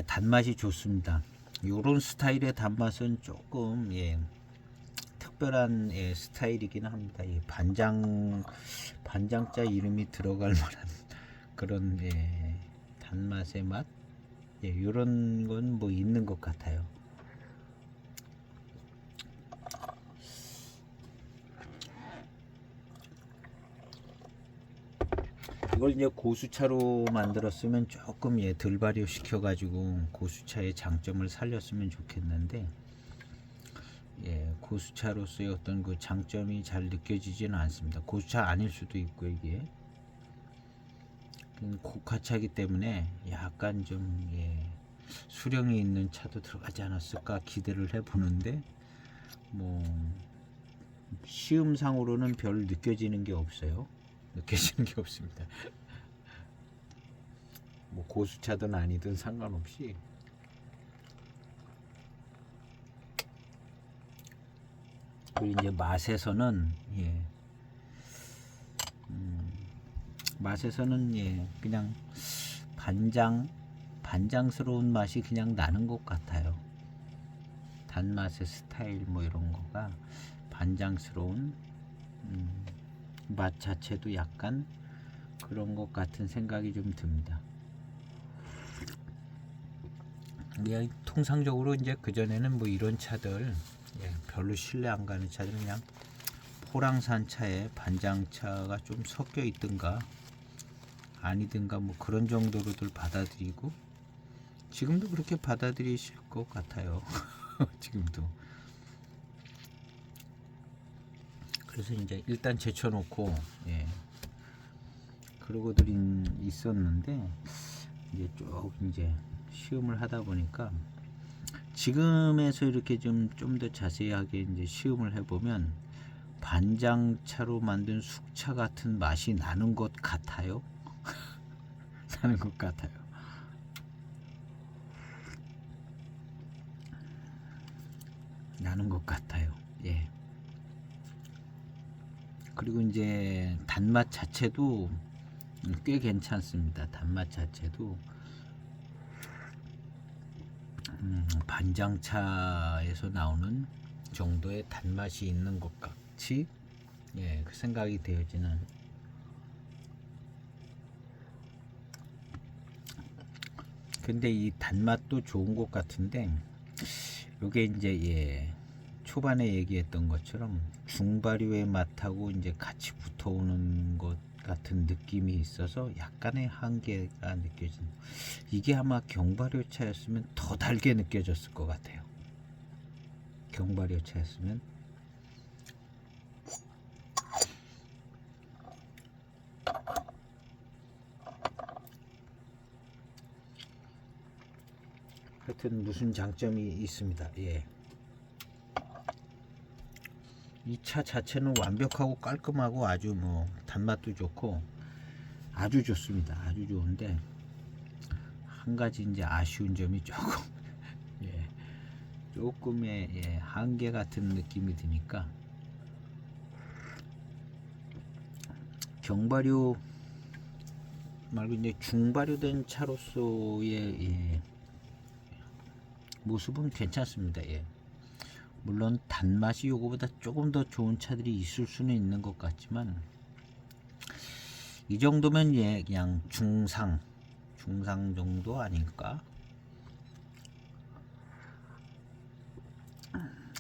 Speaker 1: 단맛이 좋습니다. 요런 스타일의 단맛은 조금 특별한 스타일이긴 합니다. 반장자 이름이 들어갈 만한 그런 단맛의 맛 요런 건 뭐 있는 것 같아요. 이걸 이제 고수차로 만들었으면 조금 덜 발효시켜 가지고 고수차의 장점을 살렸으면 좋겠는데 고수차로서의 어떤 그 장점이 잘 느껴지지는 않습니다. 고수차 아닐 수도 있고 이게 고가차이기 때문에 약간 좀 수령이 있는 차도 들어가지 않았을까 기대를 해보는데 뭐 시음상으로는 별 느껴지는 게 없어요. 느껴지는 게 없습니다. 뭐 고수차든 아니든 상관없이 그리고 이제 맛에서는 맛에서는 그냥 반장스러운 맛이 그냥 나는 것 같아요. 단맛의 스타일 뭐 이런 거가 반장스러운 맛 자체도 약간 그런 것 같은 생각이 좀 듭니다. 통상적으로 이제 그전에는 뭐 이런 차들 별로 신뢰 안 가는 차들은 그냥 포랑산 차에 반장차가 좀 섞여 있든가 아니든가 뭐 그런 정도로들 받아들이고 지금도 그렇게 받아들이실 것 같아요. 지금도. 그래서 이제 일단 제쳐놓고 그러고들 있었는데 이제 쭉 이제 시음을 하다 보니까 지금에서 이렇게 좀 더 자세하게 이제 시음을 해보면 반장차로 만든 숙차 같은 맛이 나는 것 같아요. 나는 것 같아요. 나는 것 같아요. 그리고 이제 단맛 자체도 꽤 괜찮습니다. 단맛 자체도 반장차에서 나오는 정도의 단맛이 있는 것 같이 그 생각이 되어지는. 근데 이 단맛도 좋은 것 같은데 요게 이제 초반에 얘기했던 것처럼 중발효의 맛하고 이제 같이 붙어오는 것 같은 느낌이 있어서 약간의 한계가 느껴진. 이게 아마 경발효 차였으면 더 달게 느껴졌을 것 같아요. 경발효 차였으면. 하여튼 무슨 장점이 있습니다. 이 차 자체는 완벽하고 깔끔하고 아주 뭐 단맛도 좋고 아주 좋습니다. 아주 좋은데 한 가지 이제 아쉬운 점이 조금 조금의 한계 같은 느낌이 드니까 경발효 말고 이제 중발효된 차로서의 모습은 괜찮습니다. 물론 단맛이 요거보다 조금 더 좋은 차들이 있을 수는 있는 것 같지만 이 정도면 그냥 중상 정도 아닐까.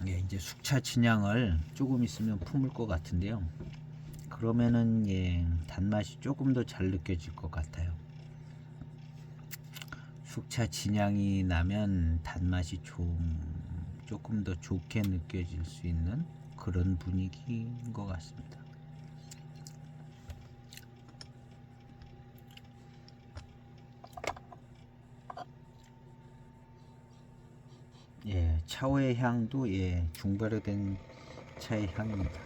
Speaker 1: 이제 숙차 진향을 조금 있으면 품을 것 같은데요. 그러면은 단맛이 조금 더 잘 느껴질 것 같아요. 숙차 진향이 나면 단맛이 조금 더 좋게 느껴질 수 있는 그런 분위기인 것 같습니다. 차오의 향도 중발효된 차의 향입니다.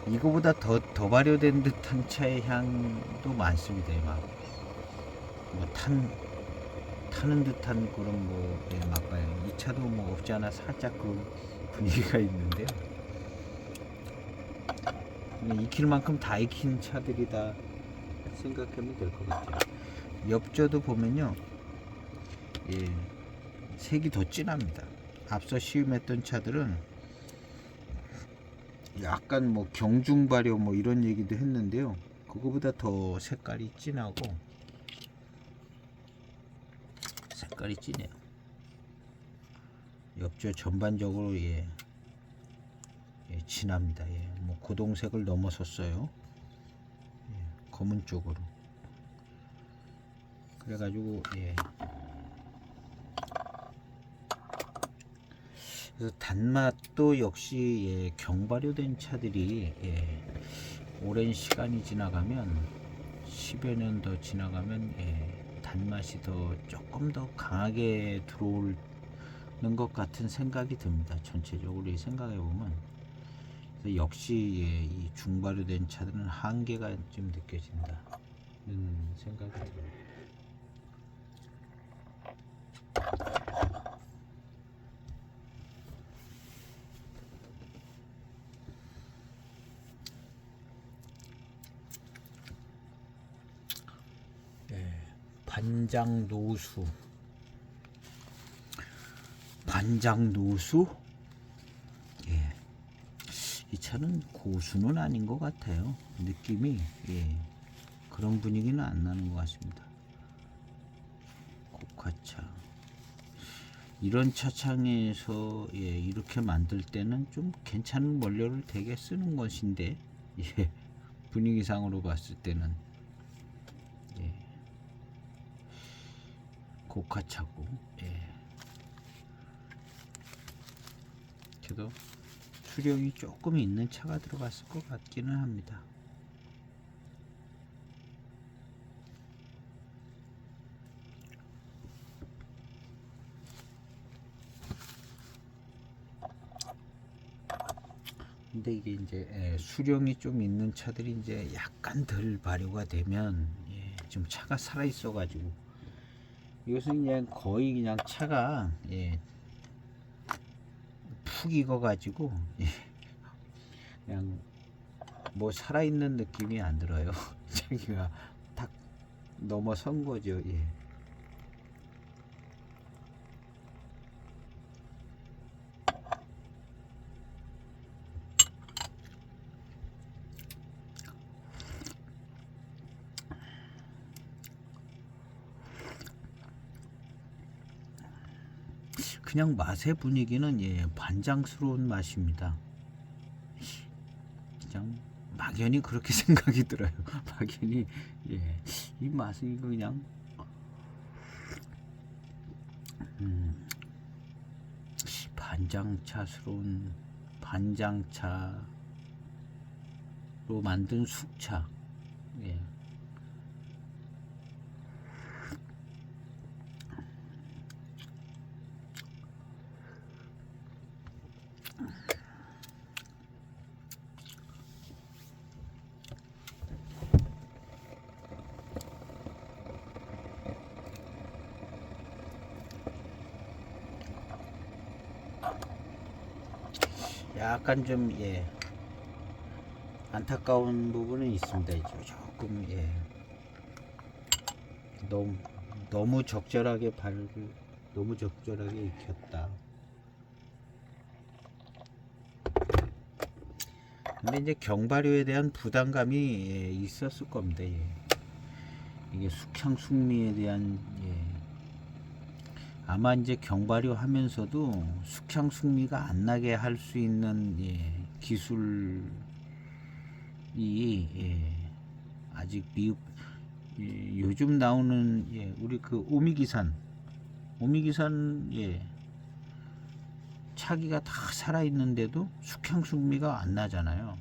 Speaker 1: 이거보다 더 발효된 듯한 차의 향도 많습니다. 뭐 타는 듯한 그런 맛봐요. 이 차도 뭐 없지 않아 살짝 그 분위기가 있는데요. 익힐 만큼 다 익힌 차들이다 생각하면 될 것 같아요. 엽조도 보면요, 색이 더 진합니다. 앞서 시음했던 차들은 약간 뭐 경중발효 뭐 이런 얘기도 했는데요. 그거보다 더 색깔이 진하고 색깔이 진해요. 엽조 전반적으로 진합니다. 뭐 고동색을 넘어섰어요. 검은 쪽으로. 그래가지고 그래서 단맛도 역시 경발효된 차들이 오랜 시간이 지나가면 10여 년 더 지나가면 단맛이 조금 더 강하게 들어오는 것 같은 생각이 듭니다. 전체적으로 생각해 보면 역시 이 중발효된 차들은 한계가 좀 느껴진다는 생각이 들어요. 반장노수. 반장노수? 예. 이 차는 고수는 아닌 것 같아요. 느낌이 그런 분위기는 안 나는 것 같습니다. 고카차. 이런 차창에서 이렇게 만들 때는 좀 괜찮은 원료를 되게 쓰는 것인데 분위기상으로 봤을 때는 고카차고 그래도 수령이 조금 있는 차가 들어갔을 것 같기는 합니다. 근데 이게 이제 수령이 좀 있는 차들이 이제 약간 덜 발효가 되면 좀 차가 살아 있어 가지고 이것은 그냥 거의 그냥 차가 푹 익어 가지고 그냥 뭐 살아 있는 느낌이 안 들어요. 자기가 딱 넘어선 거죠. 그냥 맛의 분위기는 반장스러운 맛입니다. 그냥 막연히 그렇게 생각이 들어요. 막연히 이 맛은 이거 그냥 반장차스러운 반장차로 만든 숙차. 약간 좀 안타까운 부분은 있습니다. 조금 너무 적절하게 너무 적절하게 익혔다. 근데 이제 경발효에 대한 부담감이 있었을 겁니다. 이게 숙향 숙미에 대한 아마 이제 경발효 하면서도 숙향 숙미가 안 나게 할 수 있는 기술이 아직 요즘 나오는 우리 그 오미기산 차기가 다 살아 있는데도 숙향 숙미가 안 나잖아요.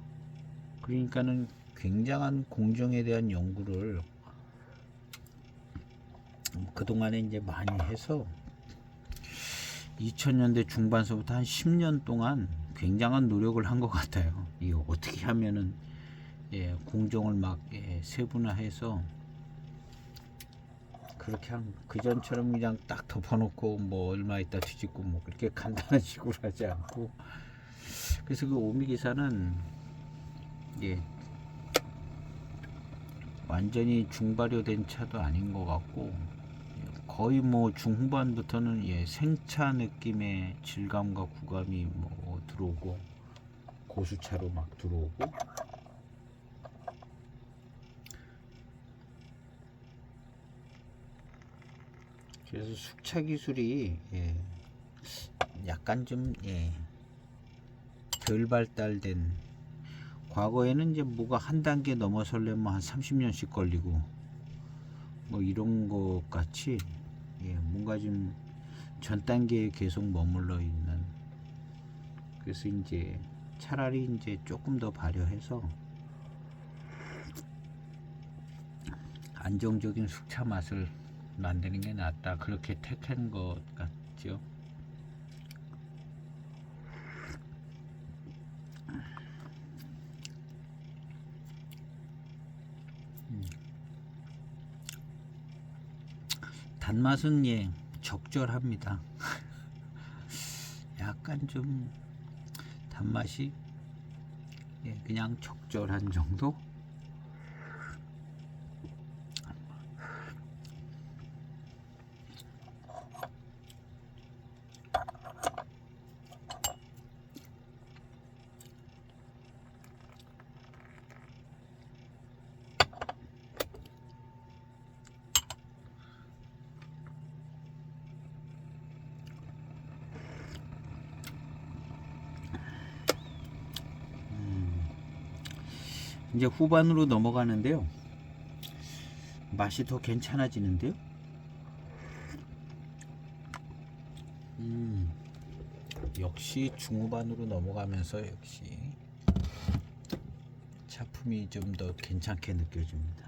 Speaker 1: 그러니까는 굉장한 공정에 대한 연구를 그동안에 이제 많이 해서 2000년대 중반서부터 한 10년 동안 굉장한 노력을 한 것 같아요. 이거 어떻게 하면은 공정을 막 세분화해서 그렇게 그전처럼 그냥 딱 덮어놓고 뭐 얼마 있다 뒤집고 뭐 그렇게 간단한 식으로 하지 않고, 그래서 그 오미기사는 완전히 중발효된 차도 아닌 것 같고 거의 뭐 중후반부터는 생차 느낌의 질감과 구감이 뭐 들어오고 고수차로 막 들어오고, 그래서 숙차 기술이 약간 좀 덜 발달된, 과거에는 이제 뭐가 한 단계 넘어서려면 한 30년씩 걸리고 뭐 이런 것 같이 뭔가 좀 전 단계에 계속 머물러 있는, 그래서 이제 차라리 이제 조금 더 발효해서 안정적인 숙차 맛을 만드는 게 낫다 그렇게 택한 것 같죠. 단맛은 예 적절합니다. 약간 좀 단맛이 예, 그냥 적절한 정도. 이제 후반으로 넘어가는데요. 맛이 더 괜찮아지는데요. 역시 중후반으로 넘어가면서 역시 차품이 좀 더 괜찮게 느껴집니다.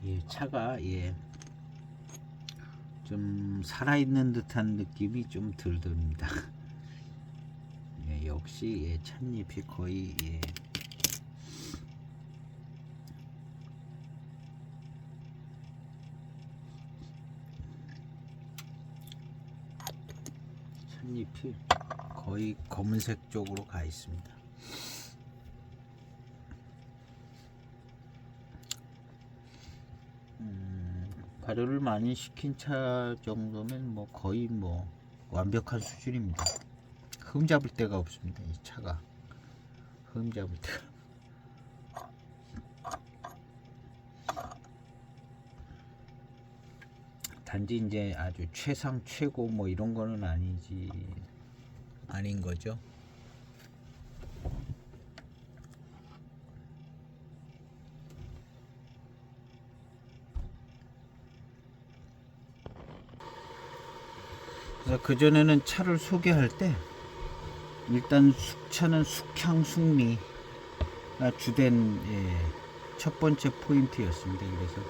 Speaker 1: 예, 차가 예, 좀 살아있는 듯한 느낌이 좀 덜 듭니다. 예, 역시 예, 찻잎이 거의 예, 찻잎이 거의 검은색 쪽으로 가 있습니다. 발효를 많이 시킨 차 정도면 뭐 거의 뭐 완벽한 수준입니다. 흠 잡을 데가 없습니다. 이 차가 흠 잡을 데가. 단지 이제 아주 최상 최고 뭐 이런 거는 아닌 거죠. 그래서 그전에는 차를 소개할 때 일단 차는 숙향 숙미가 주된 예, 첫 번째 포인트였습니다. 그래서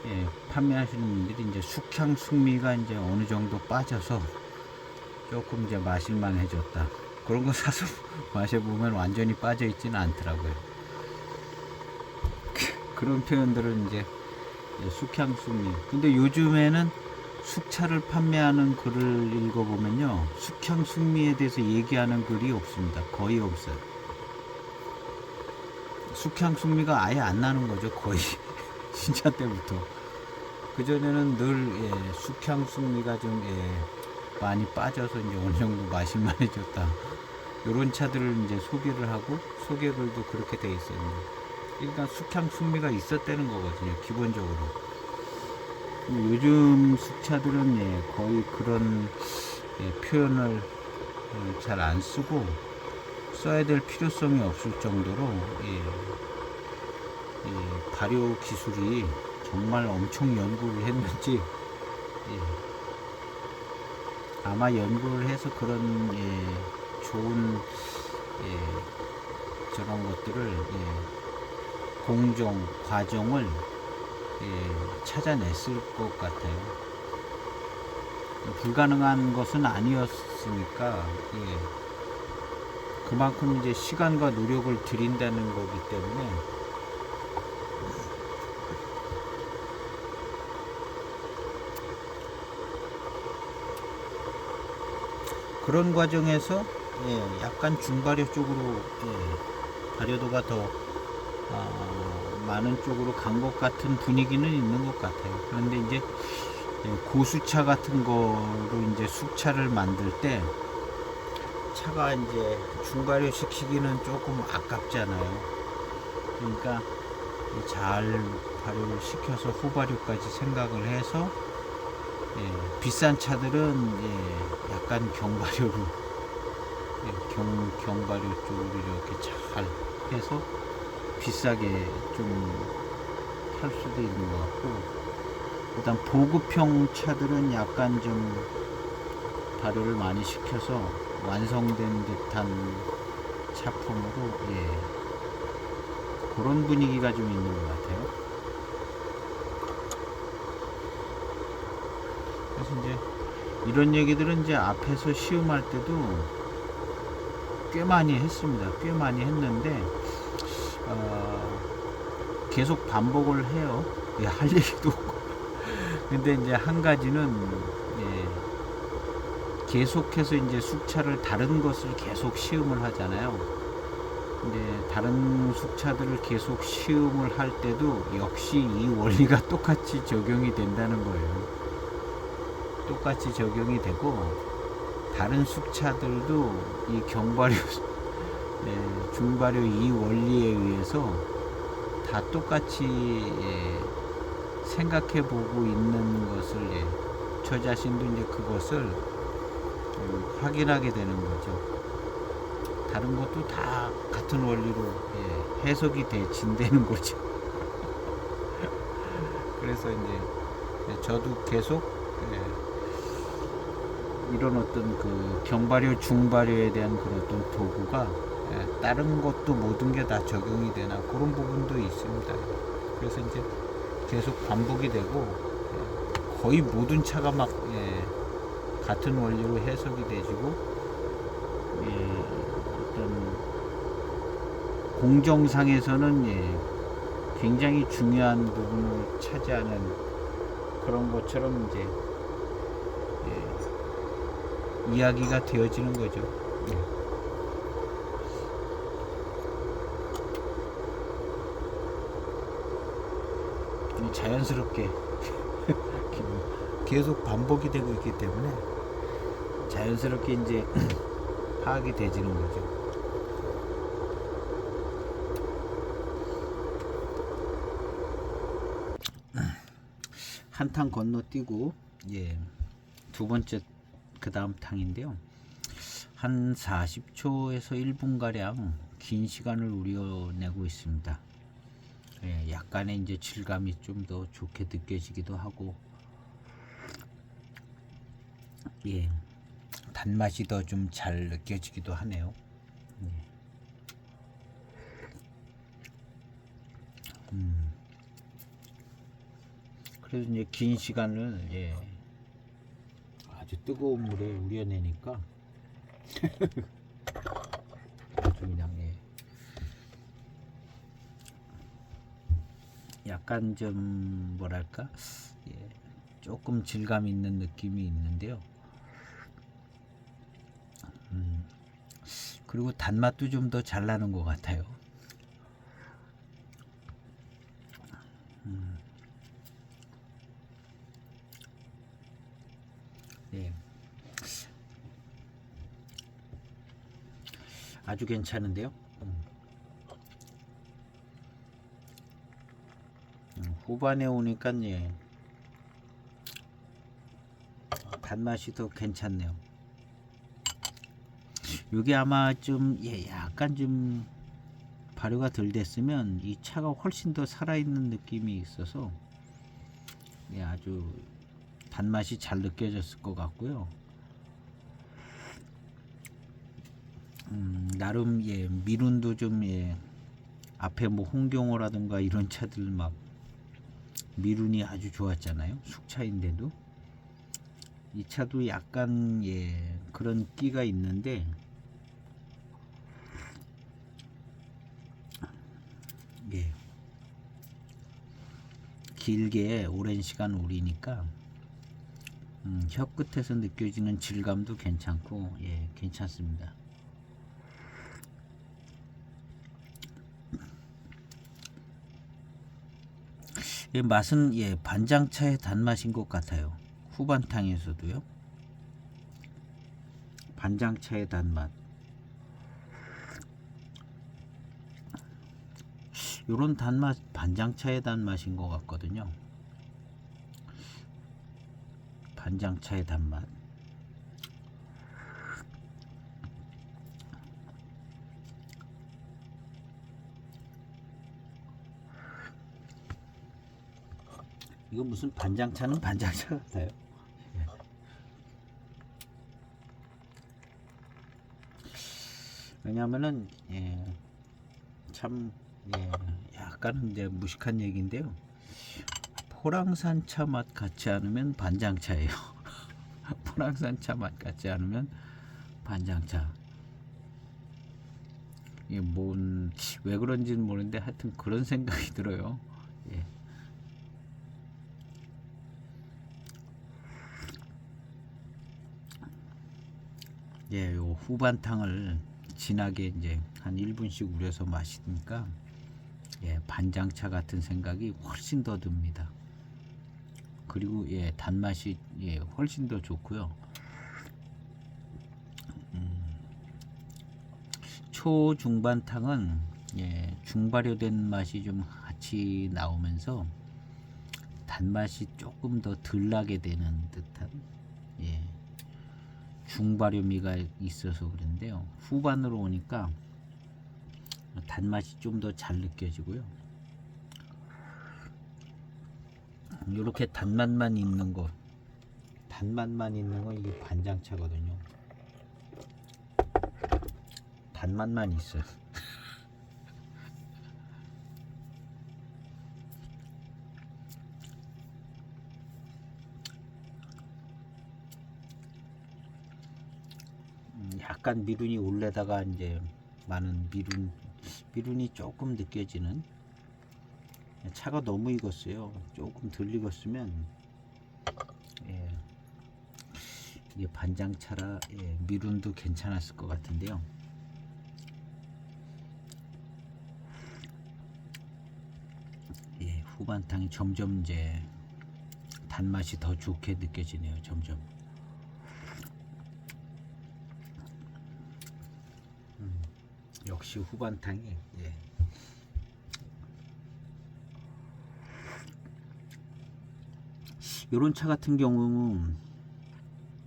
Speaker 1: 예, 판매하시는 분들이 이제 숙향 숙미가 이제 어느 정도 빠져서 조금 이제 마실만해졌다 그런 거 사서 마셔보면 완전히 빠져 있지는 않더라고요. 그런 표현들은 이제 예, 숙향 숙미. 근데 요즘에는 숙차를 판매하는 글을 읽어보면요, 숙향 숙미에 대해서 얘기하는 글이 없습니다. 거의 없어요. 숙향 숙미가 아예 안 나는 거죠. 거의 신차 때부터. 그전에는 늘 예, 숙향 숙미가 좀 예, 많이 빠져서 이제 어느 정도 마실만해졌다 요런 차들을 이제 소개를 하고 소개글도 그렇게 돼 있었는데, 일단 숙향 숙미가 있었다는 거거든요, 기본적으로. 요즘 숙차들은 예, 거의 그런 예, 표현을 잘 안 쓰고 써야 될 필요성이 없을 정도로 예, 예, 발효 기술이 정말 엄청 연구를 했는지 예, 아마 연구를 해서 그런 예, 좋은 예, 저런 것들을 예, 공정 과정을 예, 찾아냈을 것 같아요. 불가능한 것은 아니었으니까 예, 그만큼 이제 시간과 노력을 들인다는 거기 때문에 그런 과정에서 예, 약간 중발효 쪽으로 예, 발효도가 더 많은 쪽으로 간 것 같은 분위기는 있는 것 같아요. 그런데 이제 고수차 같은 거로 이제 숙차를 만들 때 차가 이제 중발효 시키기는 조금 아깝잖아요. 그러니까 잘 발효를 시켜서 후발효까지 생각을 해서 예, 비싼 차들은 예, 약간 경발효로 예, 경발효 쪽으로 이렇게 잘 해서 비싸게 좀 할 수도 있는 것 같고, 일단 보급형 차들은 약간 좀 발효를 많이 시켜서 완성된 듯한 차품으로, 그런 분위기가 좀 있는 것 같아요. 그래서 이제 이런 얘기들은 이제 앞에서 시음할 때도 꽤 많이 했습니다. 꽤 많이 했는데 계속 반복을 해요. 할 얘기도 없고. 근데 이제 한 가지는 계속해서 이제 숙차를 다른 것을 계속 시음을 하잖아요. 근데 다른 숙차들을 계속 시음을 할 때도 역시 이 원리가 똑같이 적용이 된다는 거예요. 똑같이 적용이 되고, 다른 숙차들도 이 경발효, 중발효 이 원리에 의해서 다 똑같이 생각해 보고 있는 것을, 저 자신도 이제 그것을 확인하게 되는 거죠. 다른 것도 다 같은 원리로 해석이 진되는 거죠. 그래서 이제 저도 계속 이런 어떤 그 경발효, 중발효에 대한 그런 어떤 도구가 다른 것도 모든 게 다 적용이 되나 그런 부분도 있습니다. 그래서 이제 계속 반복이 되고 거의 모든 차가 막 같은 원리로 해석이 되지고 어떤 공정상에서는 굉장히 중요한 부분을 차지하는 그런 것처럼 이제 이야기가 되어지는 거죠. 자연스럽게 계속 반복이 되고 있기 때문에 자연스럽게 이제 파악이 되지는 거죠. 한탕 건너뛰고 두 번째 그 다음 탕인데요. 한 40초에서 1분 가량 긴 시간을 우려내고 있습니다. 약간의 이제 질감이 좀 더 좋게 느껴지기도 하고, 단맛이 더 좀 잘 느껴지기도 하네요. 그래서 이제 긴 시간을 아주 뜨거운 물에 우려내니까 아주 그냥 약간 좀 뭐랄까 조금 질감 있는 느낌이 있는데요. 그리고 단맛도 좀 더 잘 나는 것 같아요. 아주 괜찮은데요. 후반에 오니까 단맛이 더 괜찮네요. 이게 아마 좀 약간 좀 발효가 덜 됐으면 이 차가 훨씬 더 살아있는 느낌이 있어서 아주 단맛이 잘 느껴졌을 것 같고요. 나름 미룬도 좀 앞에 뭐 홍경호라든가 이런 차들 막 미룬이 아주 좋았잖아요. 숙차인데도 이 차도 약간 그런 끼가 있는데 길게 오랜 시간 우리니까 혀 끝에서 느껴지는 질감도 괜찮고 괜찮습니다. 맛은 반장차의 단맛인 것 같아요. 후반탕에서도요. 반장차의 단맛. 요런 단맛 반장차의 단맛인 것 같거든요. 반장차의 단맛. 이거 무슨 반장차는 반장차 같아요. 예. 왜냐하면은 참 약간은 이제 무식한 얘기인데요. 포랑산차 맛 같지 않으면 반장차예요. 포랑산차 맛 같지 않으면 반장차. 이게 왜 그런지는 모르는데 하여튼 그런 생각이 들어요. 예. 예, 요 후반탕을 진하게 이제 한 1분씩 우려서 마시니까 반장차 같은 생각이 훨씬 더 듭니다. 그리고 단맛이 훨씬 더 좋고요. 초중반탕은 중발효된 맛이 좀 같이 나오면서 단맛이 조금 더 덜 나게 되는 듯한 중발효미가 있어서 그런데요. 후반으로 오니까 단맛이 좀 더 잘 느껴지고요. 이렇게 단맛만 있는 거 이게 반장차거든요. 단맛만 있어요. 약간 미룬이 올래다가 이제 많은 미룬이 조금 느껴지는. 차가 너무 익었어요. 조금 덜 익었으면 이게 반장차라 미룬도 괜찮았을 것 같은데요. 후반탕이 점점 이제 단맛이 더 좋게 느껴지네요. 점점. 역시 후반탕이 요런 차 같은 경우는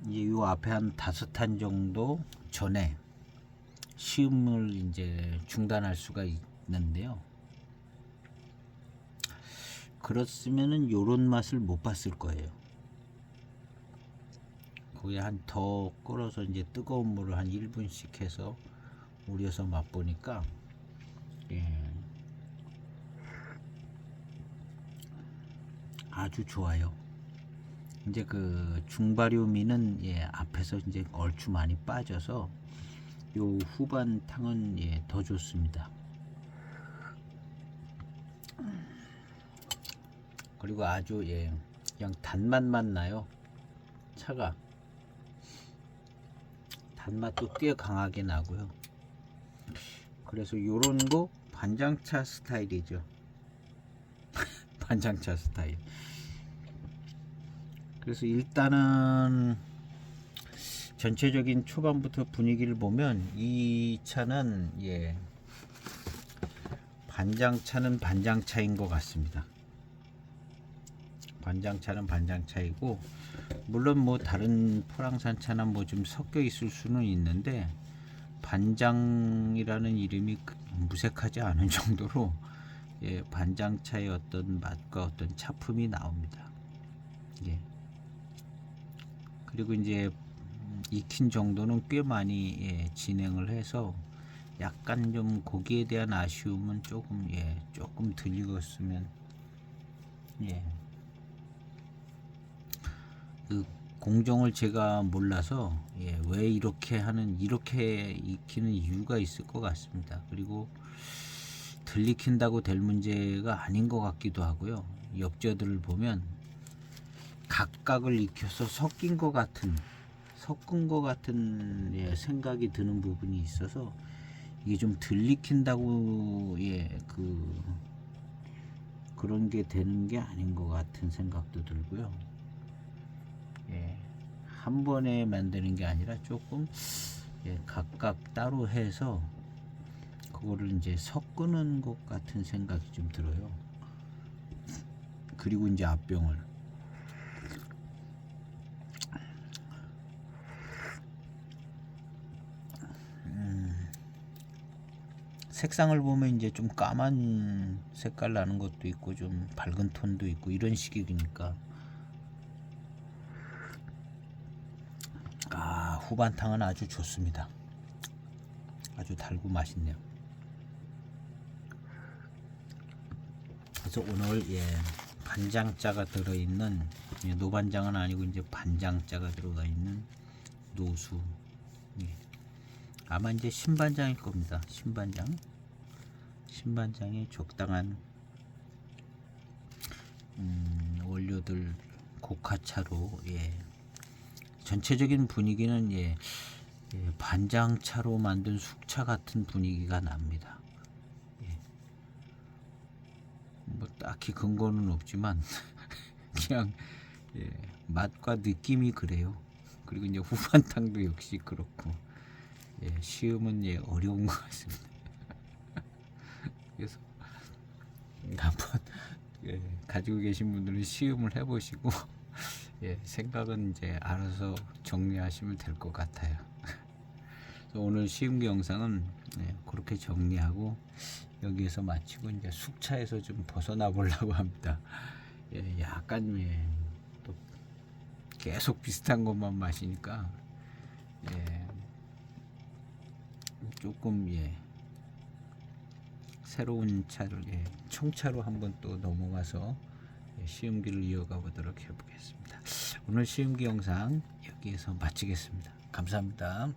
Speaker 1: 이제 요 앞에 한 5탄 정도 전에 시음을 이제 중단할 수가 있는데요. 그렇으면은 요런 맛을 못 봤을 거예요. 거기에 한 더 끓어서 이제 뜨거운 물을 한 1분씩 해서 우려서 맛보니까 아주 좋아요. 이제 그 중발효미는 앞에서 이제 얼추 많이 빠져서 요 후반 탕은 더 좋습니다. 그리고 아주 그냥 단맛만 나요. 차가 단맛도 꽤 강하게 나고요. 그래서 요런 거 반장차 스타일이죠. 반장차 스타일. 그래서 일단은 전체적인 초반부터 분위기를 보면 이 차는 반장차는 반장차인 것 같습니다. 반장차는 반장차이고, 물론 뭐 다른 포랑산차나 뭐 좀 섞여 있을 수는 있는데 반장이라는 이름이 무색하지 않은 정도로 반장차의 어떤 맛과 어떤 차품이 나옵니다. 그리고 이제 익힌 정도는 꽤 많이 진행을 해서 약간 좀 고기에 대한 아쉬움은 조금 조금 덜 익었으면 그 공정을 제가 몰라서 왜 이렇게 익히는 이유가 있을 것 같습니다. 그리고 덜 익힌다고 될 문제가 아닌 것 같기도 하고요. 엽저들을 보면 각각을 익혀서 섞은 것 같은 생각이 드는 부분이 있어서 이게 좀 덜 익힌다고 그런 게 되는 게 아닌 것 같은 생각도 들고요. 한 번에 만드는 게 아니라 조금 각각 따로 해서 그거를 이제 섞는 것 같은 생각이 좀 들어요. 그리고 이제 앞병을 색상을 보면 이제 좀 까만 색깔 나는 것도 있고 좀 밝은 톤도 있고 이런 식이니까 후반탕은 아주 좋습니다. 아주 달고 맛있네요. 그래서 오늘 반장자가 들어있는, 노반장은 아니고 이제 반장자가 들어가 있는 노수, 아마 이제 신반장일 겁니다. 신반장이 적당한 원료들 고카차로, 전체적인 분위기는 반장차로 만든 숙차 같은 분위기가 납니다. 뭐 딱히 근거는 없지만 그냥 맛과 느낌이 그래요. 그리고 이제 후반탕도 역시 그렇고, 시음은 어려운 것 같습니다. 그래서 한번 가지고 계신 분들은 시음을 해보시고 생각은 이제 알아서 정리하시면 될 것 같아요. 오늘 시음기 영상은 그렇게 정리하고 여기에서 마치고 이제 숙차에서 좀 벗어나 보려고 합니다. 약간 또 계속 비슷한 것만 마시니까 조금 새로운 차를 청차로 한번 또 넘어가서 시음기를 이어가 보도록 해보겠습니다. 오늘 시음기 영상 여기에서 마치겠습니다. 감사합니다.